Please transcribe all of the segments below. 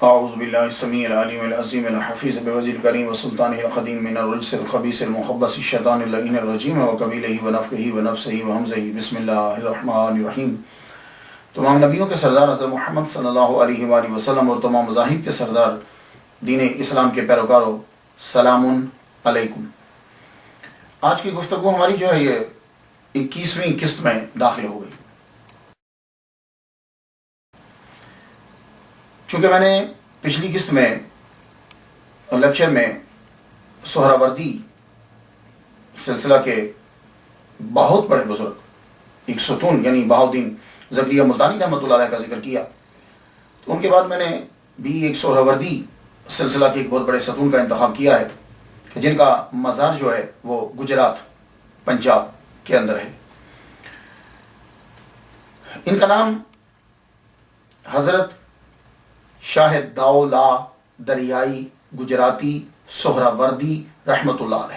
اعوذ باللہ السمیع العلیم العظیم الحفیظ بوجہ الکریم وسلطانہ القدیم من الرجس الخبیث المخبث الشیطان اللعین الرجیم وقبیلہ ونفخہ ونفثہ وہمزہ بسم اللہ الرحمن الرحیم۔ تمام نبیوں کے سردار حضرت محمد صلی اللہ علیہ وآلہ وسلم اور تمام مذاہب کے سردار دین اسلام کے پیروکاروں، سلام علیکم۔ آج کی گفتگو ہماری جو ہے یہ 21ویں قسط میں داخل ہو گئی۔ چونکہ میں نے پچھلی قسط میں لیکچر میں سہراوردی سلسلہ کے بہت بڑے بزرگ ایک ستون یعنی بہاؤالدین زکریا ملتانی رحمۃ اللہ علیہ کا ذکر کیا، تو ان کے بعد میں نے بھی ایک سہراوردی سلسلہ کے ایک بہت بڑے ستون کا انتخاب کیا ہے جن کا مزار جو ہے وہ گجرات پنجاب کے اندر ہے۔ ان کا نام حضرت شاہ داؤلا دریائی گجراتی سہراوردی رحمۃ اللہ علیہ۔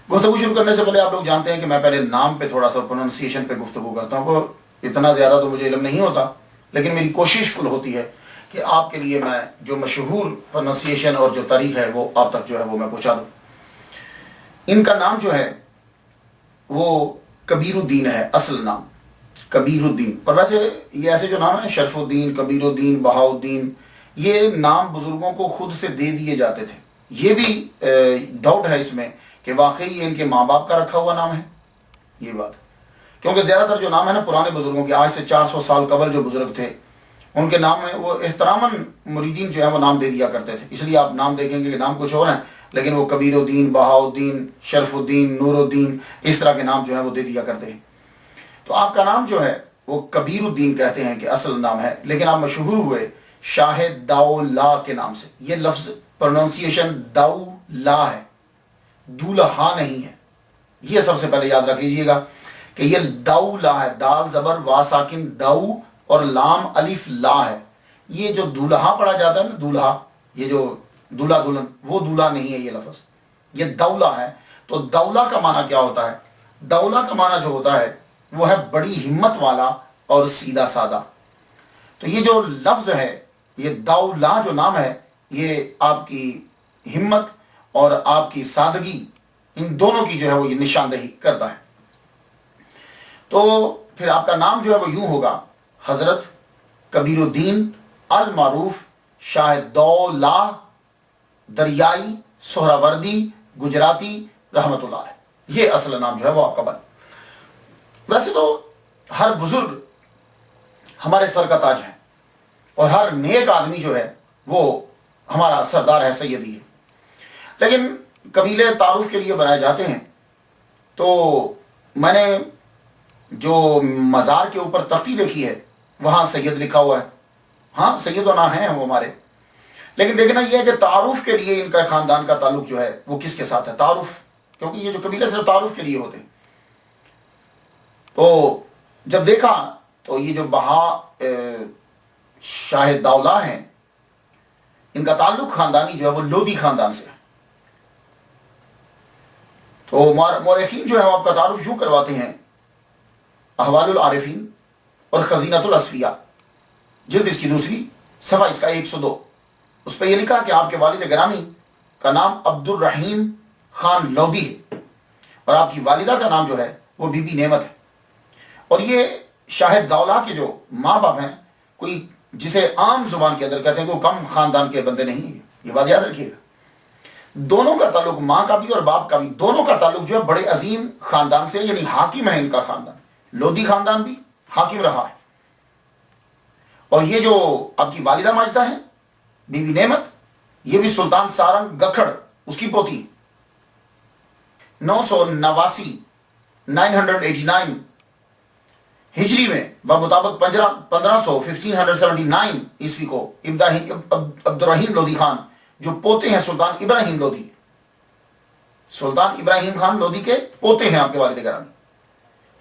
گفتگو شروع کرنے سے پہلے آپ لوگ جانتے ہیں کہ میں پہلے نام پہ تھوڑا سا پروننسیشن پہ گفتگو کرتا ہوں، اتنا زیادہ تو مجھے علم نہیں ہوتا، لیکن میری کوشش فل ہوتی ہے کہ آپ کے لیے میں جو مشہور پروننسیشن اور جو تاریخ ہے وہ آپ تک جو ہے وہ میں پہنچا دوں۔ ان کا نام جو ہے وہ کبیر الدین ہے، اصل نام کبیر الدین، پر ویسے یہ ایسے جو نام ہیں شرف الدین، کبیر الدین، بہاؤالدین، یہ نام بزرگوں کو خود سے دے دیے جاتے تھے۔ یہ بھی ڈاؤٹ ہے اس میں کہ واقعی یہ ان کے ماں باپ کا رکھا ہوا نام ہے، یہ بات، کیونکہ زیادہ تر جو نام ہے نا پرانے بزرگوں کے، آج سے 400 سال قبل جو بزرگ تھے ان کے نام میں وہ احتراماً مریدین جو ہے وہ نام دے دیا کرتے تھے، اس لیے آپ نام دیکھیں گے کہ نام کچھ اور ہیں لیکن وہ کبیر الدین، بہاؤالدین، شرف الدین، نور الدین، اس طرح کے نام جو ہیں وہ دے دیا کرتے ہیں۔ تو آپ کا نام جو ہے وہ کبیر الدین کہتے ہیں کہ اصل نام ہے، لیکن آپ مشہور ہوئے شاہ داؤلا کے نام سے۔ یہ لفظ پروننسیشن داؤلا ہے، دولہا نہیں ہے، یہ سب سے پہلے یاد رکھ لیجئے گا کہ یہ داؤلا ہے، دال زبر وا ساکن داؤ اور لام الف لا ہے۔ یہ جو دولہا پڑھا جاتا ہے نا، دولہا، یہ جو دولہا دلہن، وہ دولہا نہیں ہے یہ لفظ، یہ دولا ہے۔ تو دولا کا معنی کیا ہوتا ہے؟ دولا کا معنی جو ہوتا ہے وہ ہے بڑی ہمت والا اور سیدھا سادہ۔ تو یہ جو لفظ ہے، یہ داؤلا جو نام ہے، یہ آپ کی ہمت اور آپ کی سادگی، ان دونوں کی جو ہے وہ یہ نشاندہی کرتا ہے۔ تو پھر آپ کا نام جو ہے وہ یوں ہوگا، حضرت کبیر الدین المعروف شاہ داؤلا دریائی سہراوردی گجراتی رحمۃ اللہ علیہ، یہ اصل نام جو ہے وہ آپ کا بن۔ ویسے تو ہر بزرگ ہمارے سر کا تاج ہے اور ہر نیک آدمی جو ہے وہ ہمارا سردار ہے، سیدی ہے، لیکن قبیلے تعارف کے لیے بنائے جاتے ہیں۔ تو میں نے جو مزار کے اوپر تختی دیکھی ہے وہاں سید لکھا ہوا ہے، ہاں سید و نا ہیں وہ ہمارے، لیکن دیکھنا یہ ہے کہ تعارف کے لیے ان کا خاندان کا تعلق جو ہے وہ کس کے ساتھ ہے، تعارف، کیونکہ یہ جو قبیلے صرف تعارف کے لیے ہوتے ہیں۔ تو جب دیکھا تو یہ جو شاہ داؤلا ہیں ان کا تعلق خاندانی جو ہے وہ لودھی خاندان سے ہے۔ تو مورخین جو ہے وہ آپ کا تعارف یوں کرواتے ہیں، احوال العارفین اور خزینۃ الاصفیاء، جلد اس کی دوسری، صفحہ اس کا 102، اس پہ یہ لکھا کہ آپ کے والد گرامی کا نام عبد الرحیم خان لودھی ہے اور آپ کی والدہ کا نام جو ہے وہ بی بی نعمت ہے۔ اور یہ شاہ داؤلا کے جو ماں باپ ہیں، کوئی جسے عام زبان کے اندر کہتے ہیں، کوئی کم خاندان کے بندے نہیں ہیں، یہ بات یاد رکھیے گا۔ دونوں کا تعلق، ماں کا بھی اور باپ کا بھی، دونوں کا تعلق جو ہے بڑے عظیم خاندان سے، یعنی حاکم ہے ان کا خاندان، لودھی خاندان بھی حاکم رہا ہے۔ اور یہ جو آپ کی والدہ ماجدہ ہیں بی بی نعمت، یہ بھی سلطان سارنگ گکھڑ اس کی پوتی، 989 ہجری میں بمطابق 1579 عیسوی کو عبد الرحیم لودھی خان جو پوتے ہیں سلطان ابراہیم لودھی، سلطان ابراہیم خان لودھی کے پوتے ہیں آپ کے والد گرامی،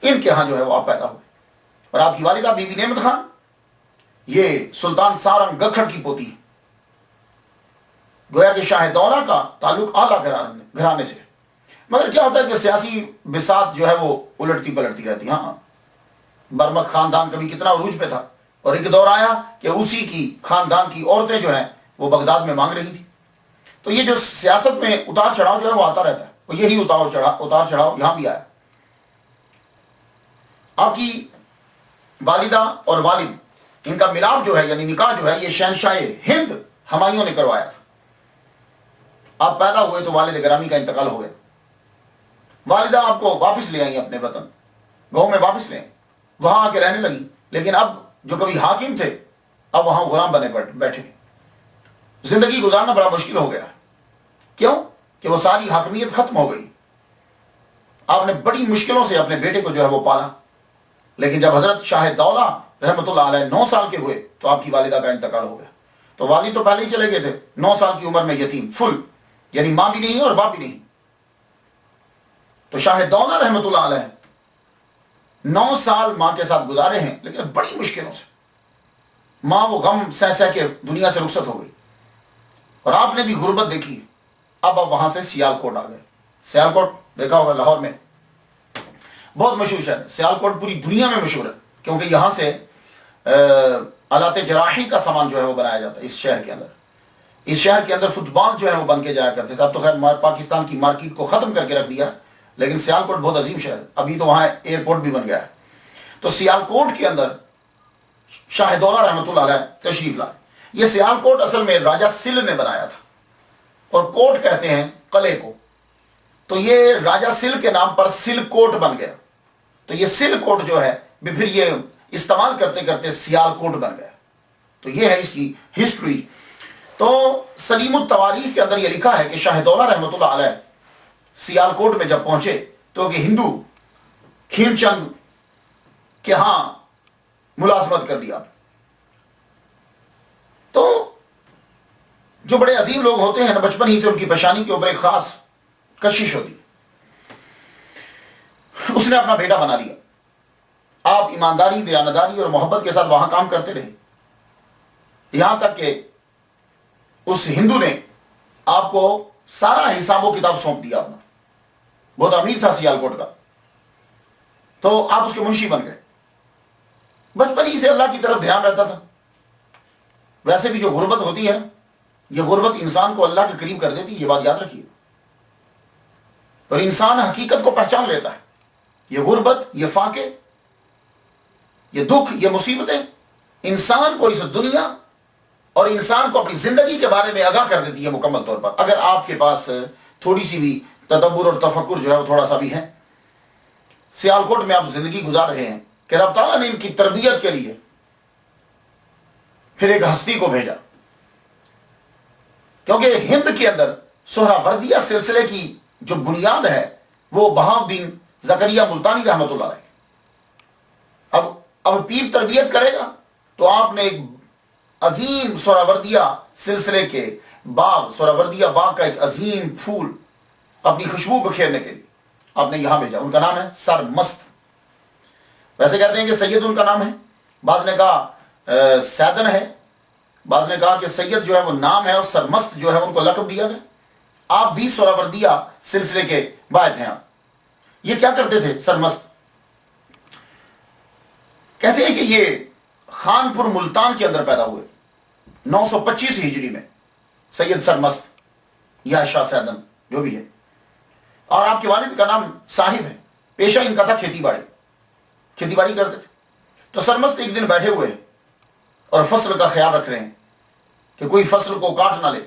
ان کے ہاں جو ہے وہ آپ پیدا ہوئے۔ اور آپ کی والدہ بی بی نعمت خان یہ سلطان سارنگ گکھڑ کی پوتی ہے۔ گویا کہ شاہ داؤلا کا تعلق اعلیٰ گھرانے سے، مگر کیا ہوتا ہے کہ سیاسی بساط جو ہے وہ الٹتی پلٹتی رہتی۔ ہاں برمک خاندان کبھی کتنا عروج پہ تھا، اور ایک دور آیا کہ اسی کی خاندان کی عورتیں جو ہیں وہ بغداد میں مانگ رہی تھی. تو یہ جو سیاست میں اتار چڑھاؤ جو ہے وہ آتا رہتا ہے، اور یہی اتار چڑھاؤ یہاں بھی آیا. آپ کی والدہ اور والد، ان کا ملاپ جو ہے یعنی نکاح جو ہے یہ شہنشاہ ہند ہمایوں نے کروایا تھا. آپ پیدا ہوئے تو والد گرامی کا انتقال ہو گیا. والدہ آپ کو واپس لے آئی اپنے وطن، گاؤں میں واپس لے آئی، وہاں آ کے رہنے لگی. لیکن اب جو کبھی حاکم تھے اب وہاں غلام بنے بیٹھے. زندگی گزارنا بڑا مشکل ہو گیا. کیوں؟ کہ وہ ساری حاکمیت ختم ہو گئی. آپ نے بڑی مشکلوں سے اپنے بیٹے کو جو ہے وہ پالا. لیکن جب حضرت شاہ دولہ رحمۃ اللہ علیہ 9 سال کے ہوئے تو آپ کی والدہ کا انتقال ہو گیا. تو والد تو پہلے ہی چلے گئے تھے، 9 سال کی عمر میں یتیم فل، یعنی ماں بھی نہیں اور باپ بھی نہیں. تو شاہ دولہ رحمۃ اللہ علیہ 9 سال ماں کے ساتھ گزارے ہیں، لیکن بڑی مشکلوں سے. ماں وہ غم سہ سہ کے دنیا سے رخصت ہو گئی، اور آپ نے بھی غربت دیکھی. اب آپ وہاں سے سیالکوٹ آ گئے. سیالکوٹ دیکھا ہوگا لاہور میں، بہت مشہور شہر. سیالکوٹ پوری دنیا میں مشہور ہے کیونکہ یہاں سے آلات جراحی کا سامان جو ہے وہ بنایا جاتا ہے. اس شہر کے اندر، اس شہر کے اندر فٹ بال جو ہے وہ بن کے جایا کرتے تھے. اب تو خیر پاکستان کی مارکیٹ کو ختم کر کے رکھ دیا، لیکن سیالکوٹ بہت عظیم شہر ہے. ابھی تو وہاں ایئرپورٹ بھی بن گیا ہے. تو سیالکوٹ کے اندر شاہ دولہ رحمۃ اللہ علیہ تشریف لائے. یہ سیالکوٹ اصل میں راجہ سل نے بنایا تھا، اور کوٹ کہتے ہیں قلعے کو. تو یہ راجہ سل کے نام پر سل کوٹ بن گیا. تو یہ سل کوٹ جو ہے پھر یہ استعمال کرتے کرتے سیال کوٹ بن گیا. تو یہ ہے اس کی ہسٹری. تو سلیم التواریخ کے اندر یہ لکھا ہے کہ شاہ دولہ رحمۃ اللہ علیہ سیال کوٹ میں جب پہنچے تو کہ ہندو کھیم چند کے ہاں ملازمت کر لیا. تو جو بڑے عظیم لوگ ہوتے ہیں نا، بچپن ہی سے ان کی پیشانی کے اوپر ایک خاص کشش ہوتی. اس نے اپنا بیٹا بنا لیا. آپ ایمانداری، دیانتداری اور محبت کے ساتھ وہاں کام کرتے رہے، یہاں تک کہ اس ہندو نے آپ کو سارا حساب و کتاب سونپ دیا اپنا. بہت امیر تھا سیالکوٹ کا، تو آپ اس کے منشی بن گئے. بچپن ہی سے اللہ کی طرف دھیان رہتا تھا. ویسے بھی جو غربت ہوتی ہے، یہ غربت انسان کو اللہ کے قریب کر دیتی ہے، یہ بات یاد رکھیے. اور انسان حقیقت کو پہچان لیتا ہے. یہ غربت، یہ فاقے، یہ دکھ، یہ مصیبتیں انسان کو اس دنیا اور انسان کو اپنی زندگی کے بارے میں آگاہ کر دیتی ہے مکمل طور پر، اگر آپ کے پاس تھوڑی سی بھی تدبر اور تفکر جو ہے وہ تھوڑا سا بھی ہے. سیالکوٹ میں آپ زندگی گزار رہے ہیں کہ رب تعالیٰ نے ان کی تربیت کے لیے پھر ایک ہستی کو بھیجا. کیونکہ ہند کے اندر سہراوردیہ سلسلے کی جو بنیاد ہے وہ بہاؤالدین زکریا ملتانی رحمۃ اللہ علیہ. اب پیر تربیت کرے گا تو آپ نے ایک عظیم سہراوردیہ سلسلے کے باغ، سہراوردیہ باغ کا ایک عظیم پھول اپنی خوشبو بکھیرنے کے لیے آپ نے یہاں بھیجا. ان کا نام ہے سرمست. ویسے کہتے ہیں کہ سید ان کا نام ہے، بعض نے کہا سیدن ہے، بعض نے کہا کہ سید جو ہے وہ نام ہے اور سرمست جو ہے ان کو لقب دیا گیا. آپ بھی سہراوردیہ سلسلے کے باعث ہیں. یہ کیا کرتے تھے سرمست؟ کہتے ہیں کہ یہ خانپور ملتان کے اندر پیدا ہوئے 925 ہجری میں. سید سرمست یا شاہ سیدن جو بھی ہے. اور آپ کے والد کا نام صاحب ہے. پیشہ ان کا تھا کھیتی باڑی کرتے تھے. تو سرمست ایک دن بیٹھے ہوئے اور فصل کا خیال رکھ رہے ہیں کہ کوئی فصل کو کاٹ نہ لے.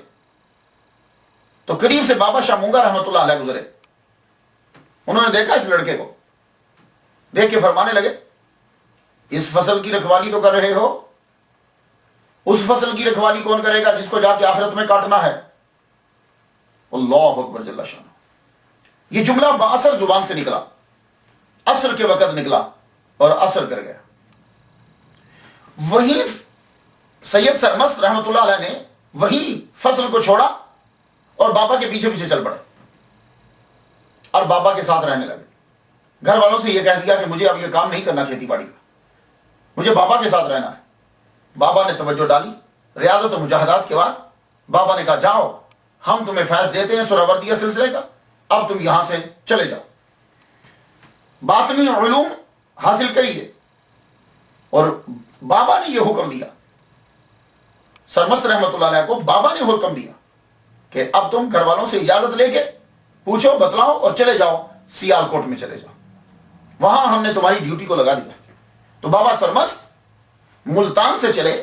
تو قریب سے بابا شاہ مونگا رحمۃ اللہ علیہ گزرے. انہوں نے دیکھا اس لڑکے کو، دیکھ کے فرمانے لگے اس فصل کی رکھوالی تو کر رہے ہو، اس فصل کی رکھوالی کون کرے گا جس کو جا کے آخرت میں کاٹنا ہے. اللہ اکبر جل شانہ. یہ جملہ باثر زبان سے نکلا، عصر کے وقت نکلا اور اثر کر گیا. وہی سید سرمست رحمۃ اللہ علیہ نے وہی فصل کو چھوڑا اور بابا کے پیچھے پیچھے چل پڑے اور بابا کے ساتھ رہنے لگے. گھر والوں سے یہ کہہ دیا کہ مجھے اب یہ کام نہیں کرنا کھیتی باڑی کا، مجھے بابا کے ساتھ رہنا ہے. بابا نے توجہ ڈالی. ریاضت و مجاہدات کے بعد بابا نے کہا جاؤ ہم تمہیں فیض دیتے ہیں سہراوردیہ سلسلے کا، اب تم یہاں سے چلے جاؤ، باطنی علوم حاصل کریے اور بابا نے یہ حکم دیا، سرمست رحمت اللہ علیہ کو بابا نے حکم دیا کہ اب تم گھر والوں سے اجازت لے کے پوچھو، بتلاؤ اور چلے جاؤ سیال کوٹ میں چلے جاؤ، وہاں ہم نے تمہاری ڈیوٹی کو لگا دیا۔ تو بابا سرمست ملتان سے چلے،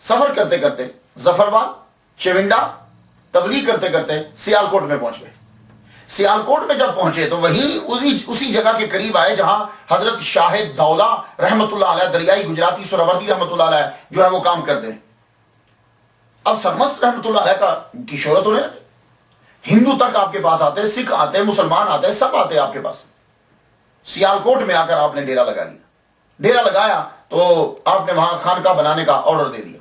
سفر کرتے کرتے ظفرآباد، چونڈا، تبلیغ کرتے کرتے سیال کوٹ میں پہنچ گئے۔ سیال کوٹ میں جب پہنچے تو وہیں اسی جگہ کے قریب آئے جہاں حضرت شاہ دولہ رحمت اللہ علیہ دریائی گجراتی سہروردی رحمت اللہ علیہ جو ہے وہ کام کرتے ہیں۔ اب سرمست رحمت اللہ علیہ کی شہرت ہونے لگی، ہندو تک آپ کے پاس آتے، سکھ آتے، مسلمان آتے، سب آتے آپ کے پاس۔ سیال کوٹ میں آ کر آپ نے ڈیرا لگا لیا۔ ڈیرا لگایا تو آپ نے وہاں خانقاہ بنانے کا آرڈر دے دیا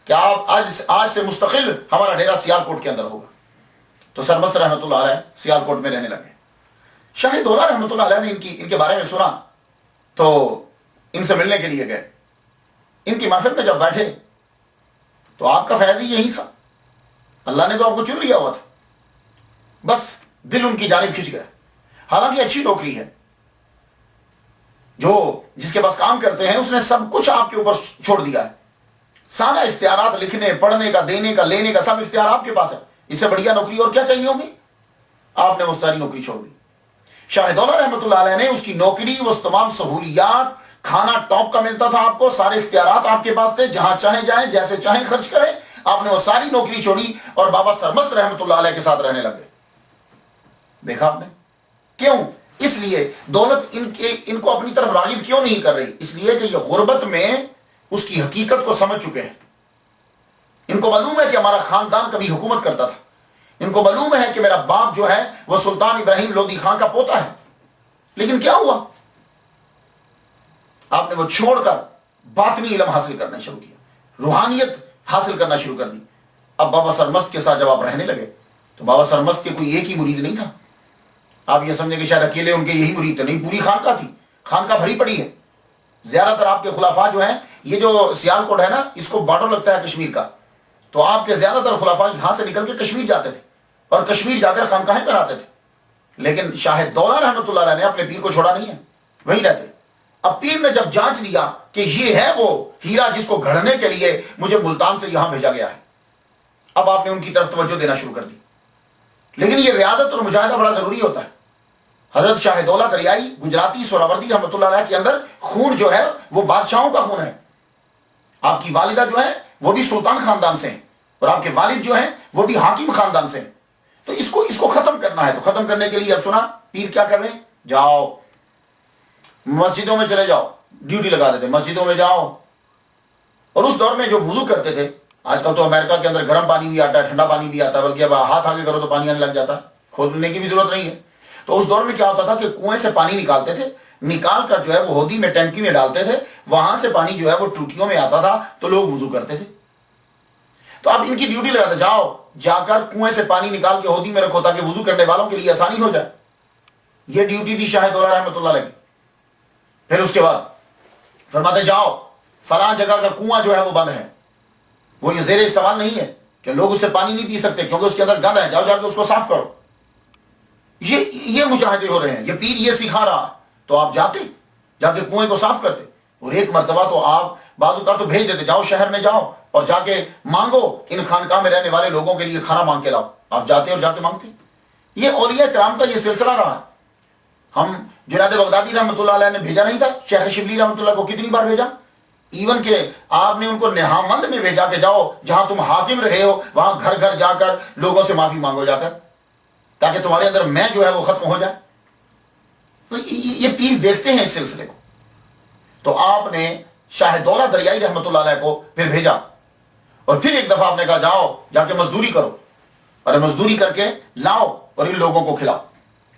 کہ آپ آج سے مستقل ہمارا ڈیرا سیال کوٹ کے اندر ہوگا۔ تو سرمست رحمت اللہ علیہ سیال کوٹ میں رہنے لگے۔ شاہ دولہ رحمت اللہ علیہ نے ان کے بارے میں سنا تو ان سے ملنے کے لیے گئے۔ ان کی محفل میں جب بیٹھے تو آپ کا فیض ہی یہی تھا، اللہ نے تو آپ کو چن لیا ہوا تھا، بس دل ان کی جانب کھنچ گیا۔ حالانکہ اچھی نوکری ہے، جو جس کے پاس کام کرتے ہیں اس نے سب کچھ آپ کے اوپر چھوڑ دیا ہے، سارا اختیارات لکھنے پڑھنے کا دینے کا لینے کا سب اختیار آپ کے پاس ہے، اس سے بڑھیا نوکری اور کیا چاہیے ہوگی؟ آپ نے وہ ساری نوکری چھوڑ دی۔ شاہ دولہ رحمت اللہ علیہ نے اس کی نوکری، وہ تمام سہولیات، کھانا ٹاپ کا ملتا تھا آپ کو، سارے اختیارات آپ کے پاس تھے، جہاں چاہیں جائیں، جیسے چاہیں خرچ کریں، آپ نے وہ ساری نوکری چھوڑی اور بابا سرمست رحمت اللہ علیہ کے ساتھ رہنے لگے۔ دیکھا آپ نے کیوں؟ اس لیے دولت ان کو اپنی طرف راغب کیوں نہیں کر رہی؟ اس لیے کہ یہ غربت میں اس کی حقیقت کو سمجھ چکے ہیں۔ ان کو معلوم ہے کہ ہمارا خاندان کبھی حکومت کرتا تھا، ان کو معلوم ہے کہ میرا باپ جو ہے وہ سلطان ابراہیم لودھی خان کا پوتا ہے، لیکن کیا ہوا؟ آپ نے وہ چھوڑ کر باطنی علم حاصل کرنا شروع کیا، روحانیت حاصل کرنا شروع کر دی۔ اب بابا سرمست کے ساتھ جب آپ رہنے لگے تو بابا سرمست کے کوئی ایک ہی مرید نہیں تھا، آپ یہ سمجھیں کہ شاید اکیلے ان کے یہی مرید تھے، نہیں، پوری خانقاہ تھی، خانقاہ بھری پڑی ہے۔ زیادہ تر آپ کے خلفاء جو ہیں، یہ جو سیال کوٹ ہے نا، اس کو بارڈر لگتا ہے کشمیر کا، تو آپ کے زیادہ تر خلفاء یہاں سے نکل کے کشمیر جاتے تھے اور کشمیر جا کر خانقاہیں بناتے تھے۔ لیکن شاہ دولہ رحمت اللہ علیہ نے اپنے پیر کو چھوڑا نہیں ہے، وہیں رہتے۔ اب پیر نے جب جانچ لیا کہ یہ ہے وہ ہیرا جس کو گھڑنے کے لیے مجھے ملتان سے یہاں بھیجا گیا ہے، اب آپ نے ان کی طرف توجہ دینا شروع کر دی۔ لیکن یہ ریاضت اور مجاہدہ بڑا ضروری ہوتا ہے۔ حضرت شاہ دولہ دریائی گجراتی سہروردی رحمت اللہ علیہ کے اندر خون جو ہے وہ بادشاہوں کا خون ہے۔ آپ کی والدہ جو ہے وہ بھی سلطان خاندان سے ہیں اور آپ کے والد جو ہیں وہ بھی حاکم خاندان سے ہیں۔ تو اس کو ختم کرنا ہے، تو ختم کرنے کے لیے اب سنا پیر کیا کر رہے ہیں؟ جاؤ مسجدوں میں چلے جاؤ، ڈیوٹی لگا دیتے، مسجدوں میں جاؤ۔ اور اس دور میں جو وضو کرتے تھے، آج کل تو امریکہ کے اندر گرم پانی بھی آتا ہے، ٹھنڈا پانی بھی آتا ہے، بلکہ اب ہاتھ آگے کرو تو پانی آنے لگ جاتا ہے، کھودنے کی بھی ضرورت نہیں ہے۔ تو اس دور میں کیا ہوتا تھا کہ کنویں سے پانی نکالتے تھے، نکال کر جو ہے وہ ہودی میں ٹینکی میں ڈالتے تھے، وہاں سے پانی جو ہے وہ ٹوٹیوں میں آتا تھا تو لوگ وضو کرتے تھے۔ تو اب ان کی ڈیوٹی لگاتے، جاؤ جا کر کنویں سے پانی نکال کے ہودی میں رکھو تاکہ وضو کرنے والوں کے لیے آسانی ہو جائے۔ یہ ڈیوٹی تھی شاہ دولہ رحمت اللہ علیہ کی۔ پھر اس کے بعد فرماتے جاؤ فلاں جگہ کا کنواں جو ہے وہ بند ہے، وہ یہ زیر استعمال نہیں ہے کہ لوگ اس سے پانی نہیں پی سکتے کیونکہ اس کے اندر گند ہے، جاؤ جا کے اس کو صاف کرو۔ یہ مجاہدے ہو رہے ہیں، یہ پیر یہ سکھا رہا، تو آپ جاتے جا کے کنویں کو صاف کرتے۔ اور ایک مرتبہ تو آپ بعض اوقات تو بھیج دیتے، جاؤ شہر میں جاؤ اور جا کے مانگو، ان خانقاہ میں رہنے والے لوگوں کے لیے کھانا مانگ کے لاؤ۔ آپ جاتے اور جا کے مانگتے۔ یہ اولیاء کرام کا یہ سلسلہ رہا ہے۔ ہم جنید بغدادی رحمۃ اللہ علیہ نے بھیجا نہیں تھا شیخ شبلی رحمۃ اللہ کو کتنی بار بھیجا؟ ایون کہ آپ نے ان کو نہامند میں بھیجا کہ جاؤ جہاں تم حاکم رہے ہو وہاں گھر گھر جا کر لوگوں سے معافی مانگو جا کر، تاکہ تمہارے اندر میں جو ہے وہ ختم ہو جائے۔ تو یہ پیر دیکھتے ہیں اس سلسلے کو۔ تو آپ نے شاہ دولہ دریائی رحمۃ اللہ علیہ کو پھر بھیجا، اور پھر ایک دفعہ آپ نے کہا جاؤ جا کے مزدوری کرو اور مزدوری کر کے لاؤ اور ان لوگوں کو کھلاؤ۔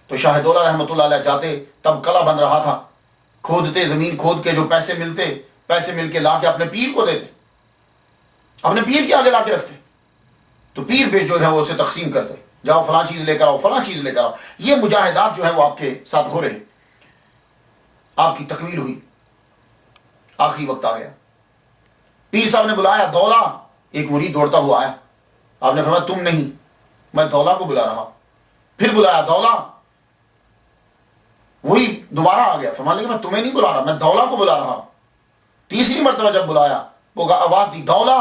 تو شاہ دولہ رحمۃ اللہ علیہ جاتے، تب قلعہ بن رہا تھا، کھودتے، زمین کھود کے جو پیسے ملتے، پیسے مل کے لا کے اپنے پیر کو دیتے، اپنے پیر کے آگے لا کے رکھتے، تو پیر بھی جو ہے وہ اسے تقسیم کرتے، جاؤ فلاں چیز لے کر آؤ، فلاں چیز لے کر آؤ۔ یہ مجاہدات جو ہے وہ آپ کے ساتھ ہو رہے ہیں۔ آپ کی تکمیل ہوئی، آخری وقت آ گیا، پیر صاحب نے بلایا دولہ، ایک مرید دوڑتا ہوا آیا، آپ نے فرمایا تم نہیں، میں دولہ کو بلا رہا۔ پھر بلایا دولہ، وہی دوبارہ آ گیا، فرمایا لیکن میں تمہیں نہیں بلا رہا، میں دولہ کو بلا رہا ہوں۔ تیسری مرتبہ جب بلایا وہ آواز دی دولا،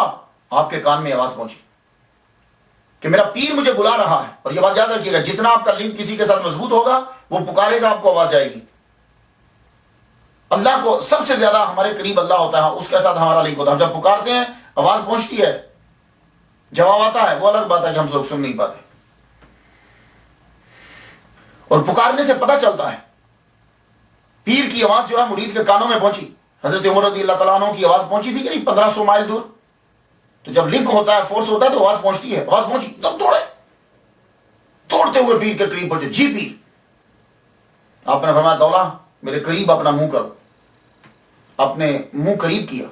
آپ کے کان میں آواز پہنچی کہ میرا پیر مجھے بلا رہا ہے. اور یہ بات یاد رکھیے گا، جتنا آپ کا لنک کسی کے ساتھ مضبوط ہوگا وہ پکارے گا، آپ کو آواز جائے گی. اللہ کو سب سے زیادہ ہمارے قریب اللہ ہوتا ہے، اس کے ساتھ ہمارا لنک ہوتا ہے. ہم جب پکارتے ہیں آواز پہنچتی ہے، جواب آتا ہے، وہ الگ بات ہے کہ ہم لوگ سن نہیں پاتے. اور پکارنے سے پتہ چلتا ہے پیر کی آواز جو ہے مرید کے کانوں میں پہنچی. حضرت عمر رضی اللہ تعالیٰ عنہ کی آواز پہنچی تھی کہ نہیں 1500 مائل دور. تو جب لنک ہوتا ہے، فورس ہوتا ہے تو آواز پہنچتی ہے. آواز پہنچی تب دوڑے، دوڑتے ہوئے پیر کے قریب پہنچے. جی پیر. آپ نے فرمایا دولا میرے قریب اپنا منہ کرو. اپنے منہ قریب کیا،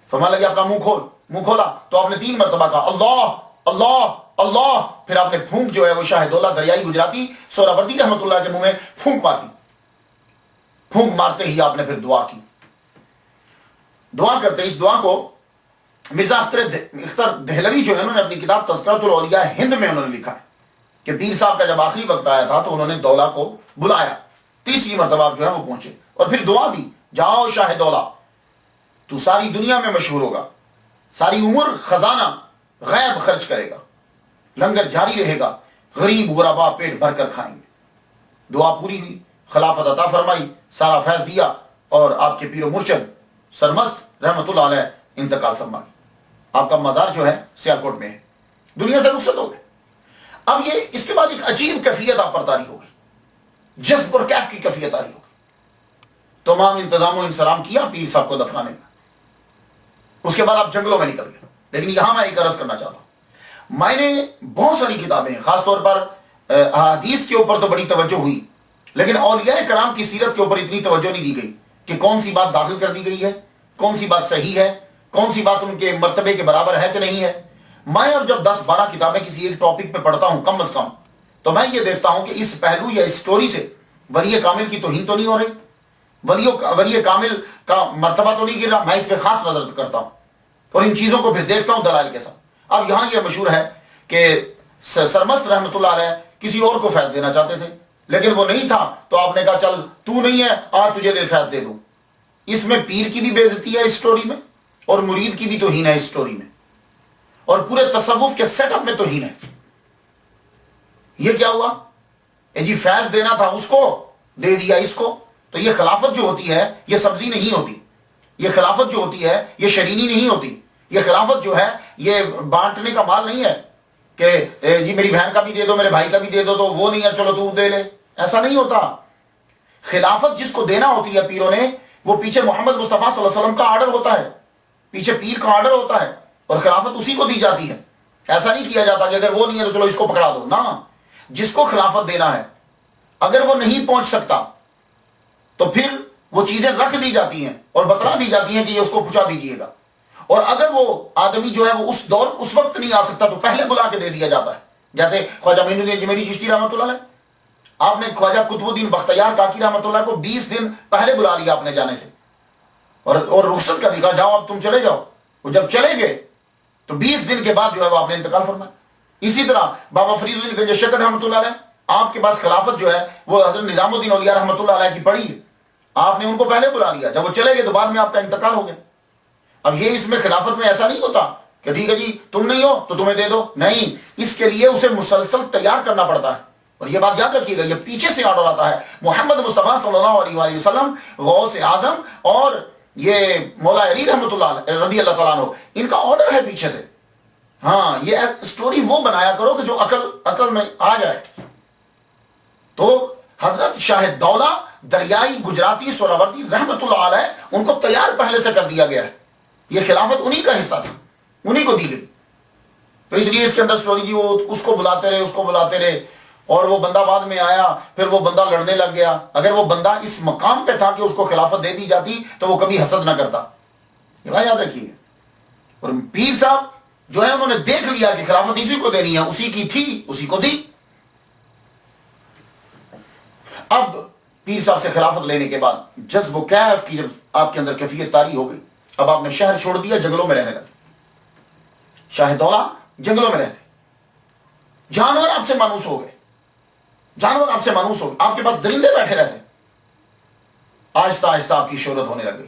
فرمایا لگے اپنا منہ کھول. منہ کھولا تو آپ نے 3 مرتبہ کہا اللہ اللہ اللہ. پھر آپ نے پھونک جو ہے وہ شاہ دولہ دریائی گجراتی سہراوردی رحمۃ اللہ کے منہ میں پھونک مار دی. پھونک مارتے ہی آپ نے پھر دعا کی. دعا کرتے اس دعا کو مرزا اختر دہلوی جو ہے انہوں نے اپنی کتاب تذکرۃ الاولیاء ہند میں انہوں نے لکھا ہے کہ پیر صاحب کا جب آخری وقت آیا تھا تو انہوں نے دولہ کو بلایا. تیسری مرتبہ آپ جو ہے وہ پہنچے اور پھر دعا دی، جاؤ شاہ دولہ، تو ساری دنیا میں مشہور ہوگا، ساری عمر خزانہ غیب خرچ کرے گا، لنگر جاری رہے گا، غریب غربا پیٹ بھر کر کھائیں گے. دعا پوری ہوئی، خلافت عطا فرمائی، سارا فیض دیا اور آپ کے پیر و مرشد سرمست رحمت اللہ علیہ انتقال فرمائی. آپ کا مزار جو ہے سیالکوٹ میں ہے، دنیا سے رخصت ہو گئے. اب یہ اس کے بعد ایک عجیب کیفیت آپ پر طاری ہو گئی، جذب اور کیف کی کیفیت طاری ہو گئی. تمام انتظام و انسلام کیا پیر صاحب کو دفنانے کا. اس کے بعد آپ جنگلوں میں نکل گئے. لیکن یہاں میں ایک عرض کرنا چاہتا ہوں، میں نے بہت ساری کتابیں خاص طور پر احادیث کے اوپر تو بڑی توجہ ہوئی، لیکن اولیاء کرام کی سیرت کے اوپر اتنی توجہ نہیں دی گئی کہ کون سی بات داخل کر دی گئی ہے، کون سی بات صحیح ہے، کون سی بات ان کے مرتبے کے برابر ہے کہ نہیں ہے. میں اب جب 10-12 کتابیں کسی ایک ٹاپک پہ پڑھتا ہوں کم از کم، تو میں یہ دیکھتا ہوں کہ اس پہلو یا اس سٹوری سے ولی کامل کی توہین تو نہیں ہو رہی، ولی کامل کا مرتبہ تو نہیں گر رہا. میں اس پہ خاص نظر کرتا ہوں اور ان چیزوں کو پھر دیکھتا ہوں دلائل کے ساتھ. اب یہاں یہ مشہور ہے کہ سرمست رحمت اللہ علیہ کسی اور کو فیض دینا چاہتے تھے، لیکن وہ نہیں تھا تو آپ نے کہا چل تو نہیں ہے آج تجھے فیض دے دوں. اس میں پیر کی بھی بے عزتی ہے اس سٹوری میں، اور مرید کی بھی توہین ہے اس سٹوری میں، اور پورے تصوف کے سیٹ اپ میں توہین ہے. یہ کیا ہوا؟ جی فیض دینا تھا اس کو، دے دیا اس کو. تو یہ خلافت جو ہوتی ہے یہ سبزی نہیں ہوتی، یہ خلافت جو ہوتی ہے یہ شرینی نہیں ہوتی. یہ خلافت جو ہے یہ بانٹنے کا مال نہیں ہے کہ جی میری بہن کا بھی دے دو، میرے بھائی کا بھی دے دو، تو وہ نہیں ہے چلو تو دے لے. ایسا نہیں ہوتا. خلافت جس کو دینا ہوتی ہے پیروں نے، وہ پیچھے محمد مصطفیٰ صلی اللہ علیہ وسلم کا آرڈر ہوتا ہے، پیچھے پیر کا آرڈر ہوتا ہے، اور خلافت اسی کو دی جاتی ہے. ایسا نہیں کیا جاتا کہ اگر وہ نہیں ہے تو چلو اس کو پکڑا دو. نہ، جس کو خلافت دینا ہے اگر وہ نہیں پہنچ سکتا تو پھر وہ چیزیں رکھ دی جاتی ہیں اور بتلا دی جاتی ہیں کہ یہ اس کو پہنچا دیجیے گا. اور اگر وہ آدمی جو ہے وہ اس وقت نہیں آ سکتا تو پہلے بلا کے دے دیا جاتا ہے. جیسے خواجہ معین الدین اجمیری چشتی رحمۃ اللہ علیہ، آپ نے خواجہ قطب الدین بختیار کاکی رحمۃ اللہ کو 20 دن پہلے بلا لیا اپنے جانے سے، اور رخصت کا دکھا جاؤ اب تم چلے جاؤ. وہ جب چلے گئے تو 20 دن کے بعد جو ہے وہ آپ نے انتقال فرمایا. اسی طرح بابا فرید الدین گنج شکر رحمۃ اللہ علیہ، آپ کے پاس خلافت جو ہے وہ حضرت نظام الدین اولیاء رحمۃ اللہ علیہ کی پڑی ہے. آپ نے ان کو پہلے بلا لیا، جب وہ چلے گئے تو بعد میں آپ کا انتقال ہو گیا. اب یہ اس میں خلافت میں ایسا نہیں ہوتا کہ ٹھیک ہے جی تم نہیں ہو تو تمہیں دے دو. نہیں، اس کے لیے اسے مسلسل تیار کرنا پڑتا ہے. اور یہ بات یاد رکھیے گا، یہ پیچھے سے آرڈر آتا ہے. محمد مصطفیٰ صلی اللہ علیہ وآلہ وسلم، غوث اعظم اور یہ مولا علی رحمۃ اللہ رضی اللہ تعالیٰ عنہ، ان کا آرڈر ہے پیچھے سے. ہاں، یہ سٹوری وہ بنایا کرو کہ جو عقل میں آ جائے. تو حضرت شاہ دولہ دریائی گجراتی سہراوردی رحمت اللہ علیہ ان کو تیار پہلے سے کر دیا گیا ہے. یہ خلافت انہی کا حصہ تھا، انہی کو دی گئی. تو اس لیے اس کے اندر سٹوری کی وہ اس کو بلاتے رہے، اس کو بلاتے رہے، اور وہ بندہ بعد میں آیا، پھر وہ بندہ لڑنے لگ گیا. اگر وہ بندہ اس مقام پہ تھا کہ اس کو خلافت دے دی جاتی تو وہ کبھی حسد نہ کرتا. یہ بات یاد رکھیے. اور پیر صاحب جو ہے انہوں نے دیکھ لیا کہ خلافت اسی کو دینی ہے، اسی کی تھی، اسی کو دی. اب پیر صاحب سے خلافت لینے کے بعد جذب و کیف کی جب آپ کے اندر کیفیت طاری ہو گئی، اب آپ نے شہر چھوڑ دیا، جنگلوں میں رہنے لگے. شاہ دولہ جنگلوں میں رہتے، جانور آپ سے مانوس ہو گئے، جانور آپ سے مانوس ہو گئے، آپ کے پاس درندے بیٹھے رہتے. آہستہ آہستہ آپ کی شہرت ہونے لگ گئی.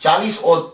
40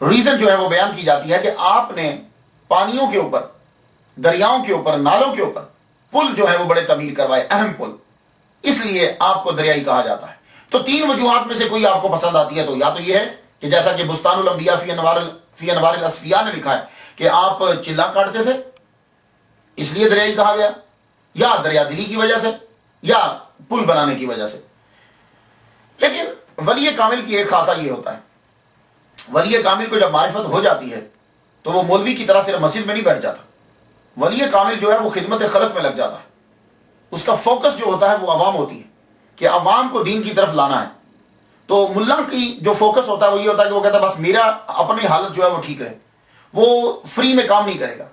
ریزن جو ہے وہ بیان کی جاتی ہے کہ آپ نے پانیوں کے اوپر، دریاؤں کے اوپر، نالوں کے اوپر پل جو ہے وہ بڑے تعمیر کروائے، اہم پل، اس لیے آپ کو دریائی کہا جاتا ہے۔ تو تین وجوہات میں سے کوئی آپ کو پسند آتی ہے تو یا تو یہ ہے کہ جیسا کہ بستان الانبیاء فی انوار الاصفیاء نے لکھا ہے کہ آپ چلا کاٹتے تھے اس لیے دریائی کہا گیا، یا دریا دلی کی وجہ سے، یا پل بنانے کی وجہ سے۔ لیکن ولی کامل کی ایک خاصہ یہ ہوتا ہے، ولی کامل کو جب معرفت ہو جاتی ہے تو وہ مولوی کی طرح صرف مسجد میں نہیں بیٹھ جاتا، ولی کامل جو ہے وہ خدمت خلق میں لگ جاتا ہے۔ اس کا فوکس جو ہوتا ہے وہ عوام ہوتی ہے کہ عوام کو دین کی طرف لانا ہے۔ تو ملا کی جو فوکس ہوتا ہے وہ یہ ہوتا ہے کہ وہ کہتا ہے بس میرا اپنی حالت جو ہے وہ ٹھیک رہے، وہ فری میں کام نہیں کرے گا۔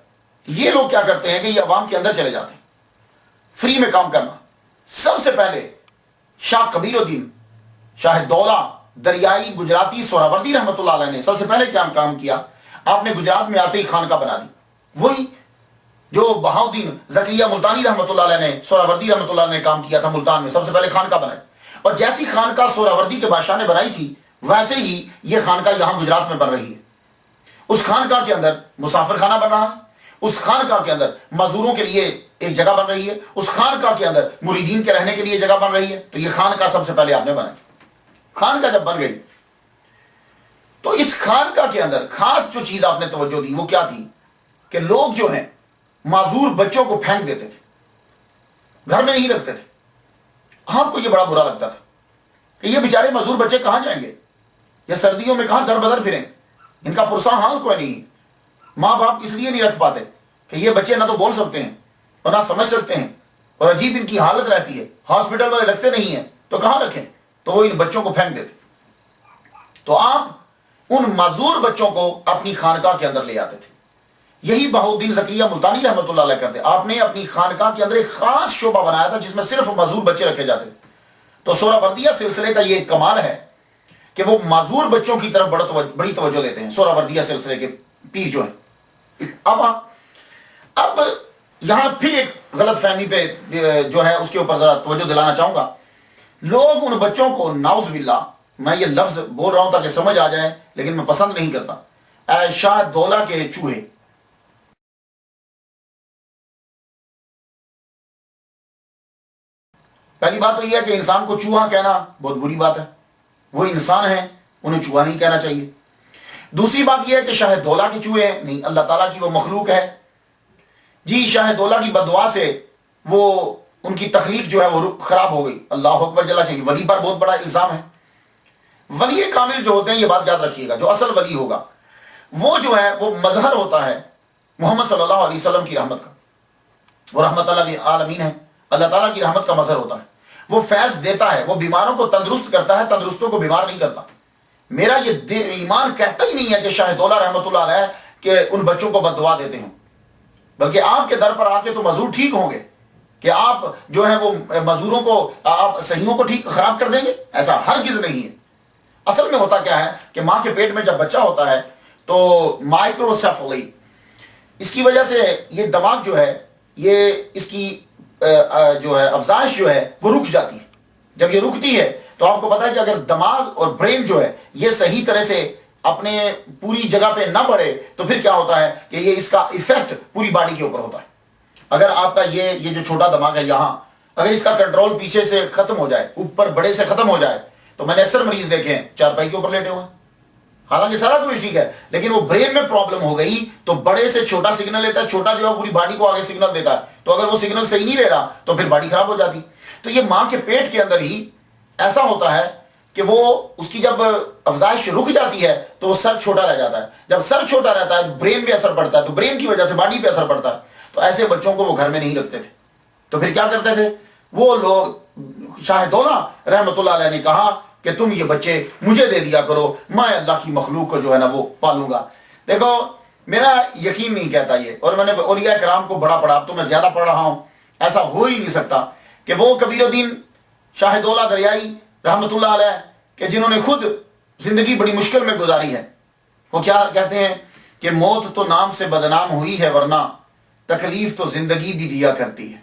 یہ لوگ کیا کرتے ہیں کہ یہ عوام کے اندر چلے جاتے ہیں، فری میں کام کرنا۔ سب سے پہلے شاہ کبیر الدین شاہ دولہ دریائی گجراتی سہراوردی رحمۃ اللہ علیہ نے سب سے پہلے کیا کام کیا، آپ نے گجرات میں آتے ہی خانقاہ بنا دی، وہی جو بہاؤدین زکریہ ملتانی رحمۃ اللہ علیہ نے سہراوردی رحمۃ اللہ علیہ نے کام کیا تھا ملتان میں، سب سے پہلے خانقاہ بنائی۔ اور جیسی خانقاہ سہراوردی کے بادشاہ نے بنائی تھی ویسے ہی یہ خانقاہ یہاں گجرات میں بن رہی ہے۔ اس خانقاہ کے اندر مسافر خانہ بن رہا ہے، اس خانقاہ کے اندر معذوروں کے لیے ایک جگہ بن رہی ہے، اس خانقاہ کے اندر مریدین کے رہنے کے لیے جگہ بن رہی ہے۔ تو یہ خانقاہ سب سے پہلے آپ نے بنائی۔ خانقاہ جب بن گئی تو اس خانقاہ کے اندر خاص جو چیز آپ نے توجہ دی وہ کیا تھی کہ لوگ جو ہیں معذور بچوں کو پھینک دیتے تھے، گھر میں نہیں رکھتے تھے۔ آپ کو یہ بڑا برا لگتا تھا کہ یہ بیچارے معذور بچے کہاں جائیں گے، یہ سردیوں میں کہاں در بدر پھریں، ان کا پرساں حال کوئی نہیں۔ ماں باپ اس لیے نہیں رکھ پاتے کہ یہ بچے نہ تو بول سکتے ہیں اور نہ سمجھ سکتے ہیں، اور عجیب ان کی حالت رہتی ہے، ہاسپٹل والے رکھتے نہیں ہیں تو کہاں رکھیں، تو وہ ان بچوں کو پھینک دیتے۔ تو آپ ان معذور بچوں کو اپنی خانقاہ کے اندر لے آتے تھے۔ یہی بہاؤدین زکریہ ملتانی رحمۃ اللہ علیہ کرتے، آپ نے اپنی خانقاہ کے اندر ایک خاص شعبہ بنایا تھا جس میں صرف معذور بچے رکھے جاتے تھے۔ تو سہراوردیہ سلسلے کا یہ ایک کمال ہے کہ وہ معذور بچوں کی طرف بڑی توجہ دیتے ہیں، سہراوردیہ سلسلے کے پیر جو ہیں۔ اب یہاں پھر ایک غلط فہمی پہ جو ہے اس کے اوپر ذرا توجہ دلانا چاہوں گا۔ لوگ ان بچوں کو نعوذ باللہ، میں یہ لفظ بول رہا ہوں تاکہ سمجھ آ جائے لیکن میں پسند نہیں کرتا، اے شاہ دولہ کے چوہے۔ پہلی بات تو یہ ہے کہ انسان کو چوہا کہنا بہت بری بات ہے، وہ انسان ہیں، انہیں چوہا نہیں کہنا چاہیے۔ دوسری بات یہ ہے کہ شاہ دولہ کے چوہے ہیں، نہیں، اللہ تعالیٰ کی وہ مخلوق ہے۔ جی شاہ دولہ کی بددعا سے وہ ان کی تخلیق جو ہے وہ خراب ہو گئی، اللہ اکبر جل چاہیے۔ ولی پر بہت بڑا الزام ہے۔ ولی کامل جو ہوتے ہیں یہ بات یاد رکھیے گا، جو اصل ولی ہوگا وہ جو ہے وہ مظہر ہوتا ہے محمد صلی اللہ علیہ وسلم کی رحمت کا، وہ رحمت اللہ عالمین ہے، اللہ تعالیٰ کی رحمت کا مظہر ہوتا ہے۔ وہ فیض دیتا ہے، وہ بیماروں کو تندرست کرتا ہے، تندرستوں کو بیمار نہیں کرتا۔ میرا یہ ایمان کہتا ہی نہیں ہے کہ شاہ دولہ رحمۃ اللہ علیہ کہ ان بچوں کو بد دعا دیتے ہیں، بلکہ آپ کے در پر آ کے تو معذور ٹھیک ہوں گے کہ آپ جو ہے وہ معذوروں کو، آپ صحیحوں کو ٹھیک خراب کر دیں گے، ایسا ہرگز نہیں ہے۔ اصل میں ہوتا کیا ہے کہ ماں کے پیٹ میں جب بچہ ہوتا ہے تو مائکروسیفلی، اس کی وجہ سے یہ دماغ جو ہے یہ اس کی جو ہے افزائش جو ہے وہ رک جاتی ہے۔ جب یہ رکتی ہے تو آپ کو پتا ہے کہ اگر دماغ اور برین جو ہے یہ صحیح طرح سے اپنے پوری جگہ پہ نہ بڑھے تو پھر کیا ہوتا ہے کہ یہ اس کا ایفیکٹ پوری باڈی کے اوپر ہوتا ہے۔ اگر آپ کا یہ جو چھوٹا دماغ ہے یہاں، اگر اس کا کنٹرول پیچھے سے ختم ہو جائے، اوپر بڑے سے ختم ہو جائے، تو میں نے اکثر مریض دیکھے ہیں چارپائی کے اوپر لیٹے ہوئے، حالانکہ سارا کچھ ٹھیک ہے لیکن وہ برین میں پرابلم ہو گئی تو بڑے سے چھوٹا سگنل لیتا ہے، چھوٹا جو ہے پوری باڈی کو آگے سگنل دیتا ہے، تو اگر وہ سگنل صحیح نہیں لے رہا تو پھر باڈی خراب ہو جاتی۔ تو یہ ماں کے پیٹ کے اندر ہی ایسا ہوتا ہے کہ وہ اس کی جب افزائش رک جاتی ہے تو وہ سر چھوٹا رہ جاتا ہے، جب سر چھوٹا رہتا ہے برین پہ اثر پڑتا ہے، تو برین کی وجہ سے باڈی پہ اثر پڑتا ہے، تو ایسے بچوں کو وہ گھر میں نہیں رکھتے تھے۔ تو پھر کیا کرتے تھے وہ لوگ؟ شاہ دولہ رحمۃ اللہ علیہ نے کہا کہ تم یہ بچے مجھے دے دیا کرو، میں اللہ کی مخلوق کو جو ہے نا وہ پالوں گا۔ دیکھو میرا یقین نہیں کہتا یہ، اور میں نے اولیاء کرام کو بڑا پڑھا، اب تو میں زیادہ پڑھ رہا ہوں، ایسا ہو ہی نہیں سکتا کہ وہ کبیر الدین شاہ دولہ دریائی رحمۃ اللہ علیہ کہ جنہوں نے خود زندگی بڑی مشکل میں گزاری ہے، وہ کیا کہتے ہیں کہ موت تو نام سے بدنام ہوئی ہے ورنہ تکلیف تو زندگی بھی دیا کرتی ہے۔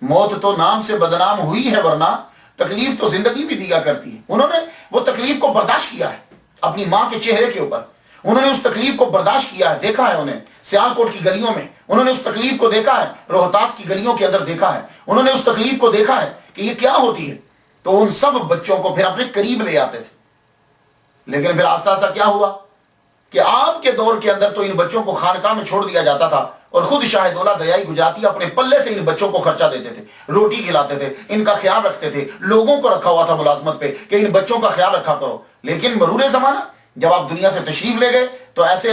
موت تو نام سے بدنام ہوئی ہے ورنہ تکلیف تو زندگی بھی دیا کرتی ہے۔ انہوں نے وہ تکلیف کو برداشت کیا ہے اپنی ماں کے چہرے کے اوپر، انہوں نے اس تکلیف کو برداشت کیا ہے، دیکھا ہے، انہیں سیالکوٹ کی گلیوں میں انہوں نے اس تکلیف کو دیکھا ہے، روہتاس کی گلیوں کے اندر دیکھا ہے، انہوں نے اس تکلیف کو دیکھا ہے کہ یہ کیا ہوتی ہے. تو ان سب بچوں کو پھر اپنے قریب لے آتے تھے. لیکن پھر آہستہ آہستہ کیا ہوا کہ آپ کے دور کے اندر تو ان بچوں کو خانقاہ میں چھوڑ دیا جاتا تھا، اور خود شاہ دولہ دریائی گجراتی اپنے پلے سے ان بچوں کو خرچہ دیتے تھے، روٹی کھلاتے تھے، ان کا خیال رکھتے تھے، لوگوں کو رکھا ہوا تھا ملازمت پہ کہ ان بچوں کا خیال رکھا کرو. لیکن مرور زمانہ جب آپ دنیا سے تشریف لے گئے تو ایسے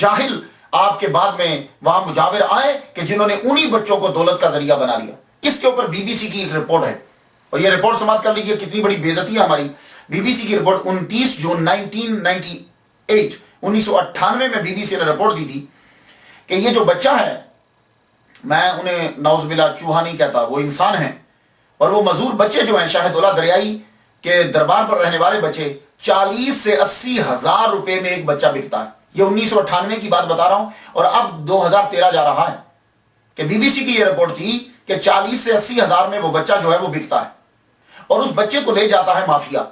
جاہل آپ کے بعد میں وہاں مجاور آئے کہ جنہوں نے انہی بچوں کو دولت کا ذریعہ بنا لیا. کس کے اوپر؟ بی بی سی کی ایک رپورٹ ہے، اور یہ رپورٹ سماعت کر لیجیے کتنی بڑی بے عزتی ہے ہماری. بی بی سی کی رپورٹ 29 جون 1998 میں بی بی سی نے رپورٹ دی تھی کہ یہ جو بچہ ہے، میں انہیں نعوذ باللہ چوہا نہیں کہتا، وہ انسان ہیں، اور وہ مزدور بچے جو ہیں شاہ دولہ دریائی کے دربار پر رہنے والے بچے 40 سے 80 ہزار روپے میں ایک بچہ بکتا ہے. یہ 1998 کی بات بتا رہا ہوں، اور اب 2013 جا رہا ہے کہ بی بی سی کی یہ رپورٹ تھی کہ 40 سے 80 ہزار میں وہ بچہ جو ہے وہ بکتا ہے، اور اس بچے کو لے جاتا ہے مافیا،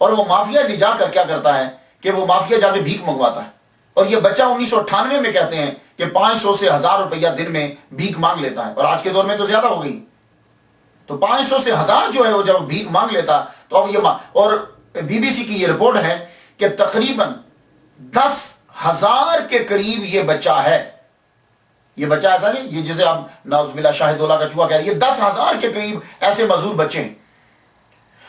اور وہ مافیا لے جا کر کیا کرتا ہے کہ وہ مافیا جا کے بھیک منگواتا ہے. اور یہ بچہ 1998 میں کہتے ہیں کہ 500 سے 1000 روپیہ دن میں بھیک مانگ لیتا ہے، اور آج کے دور میں تو زیادہ ہو گئی. تو 500 سے 1000 جو ہے وہ جب بھیک مانگ لیتا تو اب یہ اور بی بی سی کی یہ رپورٹ ہے کہ تقریباً 10,000 کے قریب یہ بچہ ہے. یہ بچہ ایسا نہیں یہ جسے آپ نعوذ باللہ شاہ دولہ کا چوہا کہہ رہے ہیں، یہ 10,000 کے قریب ایسے مزدور بچے ہیں.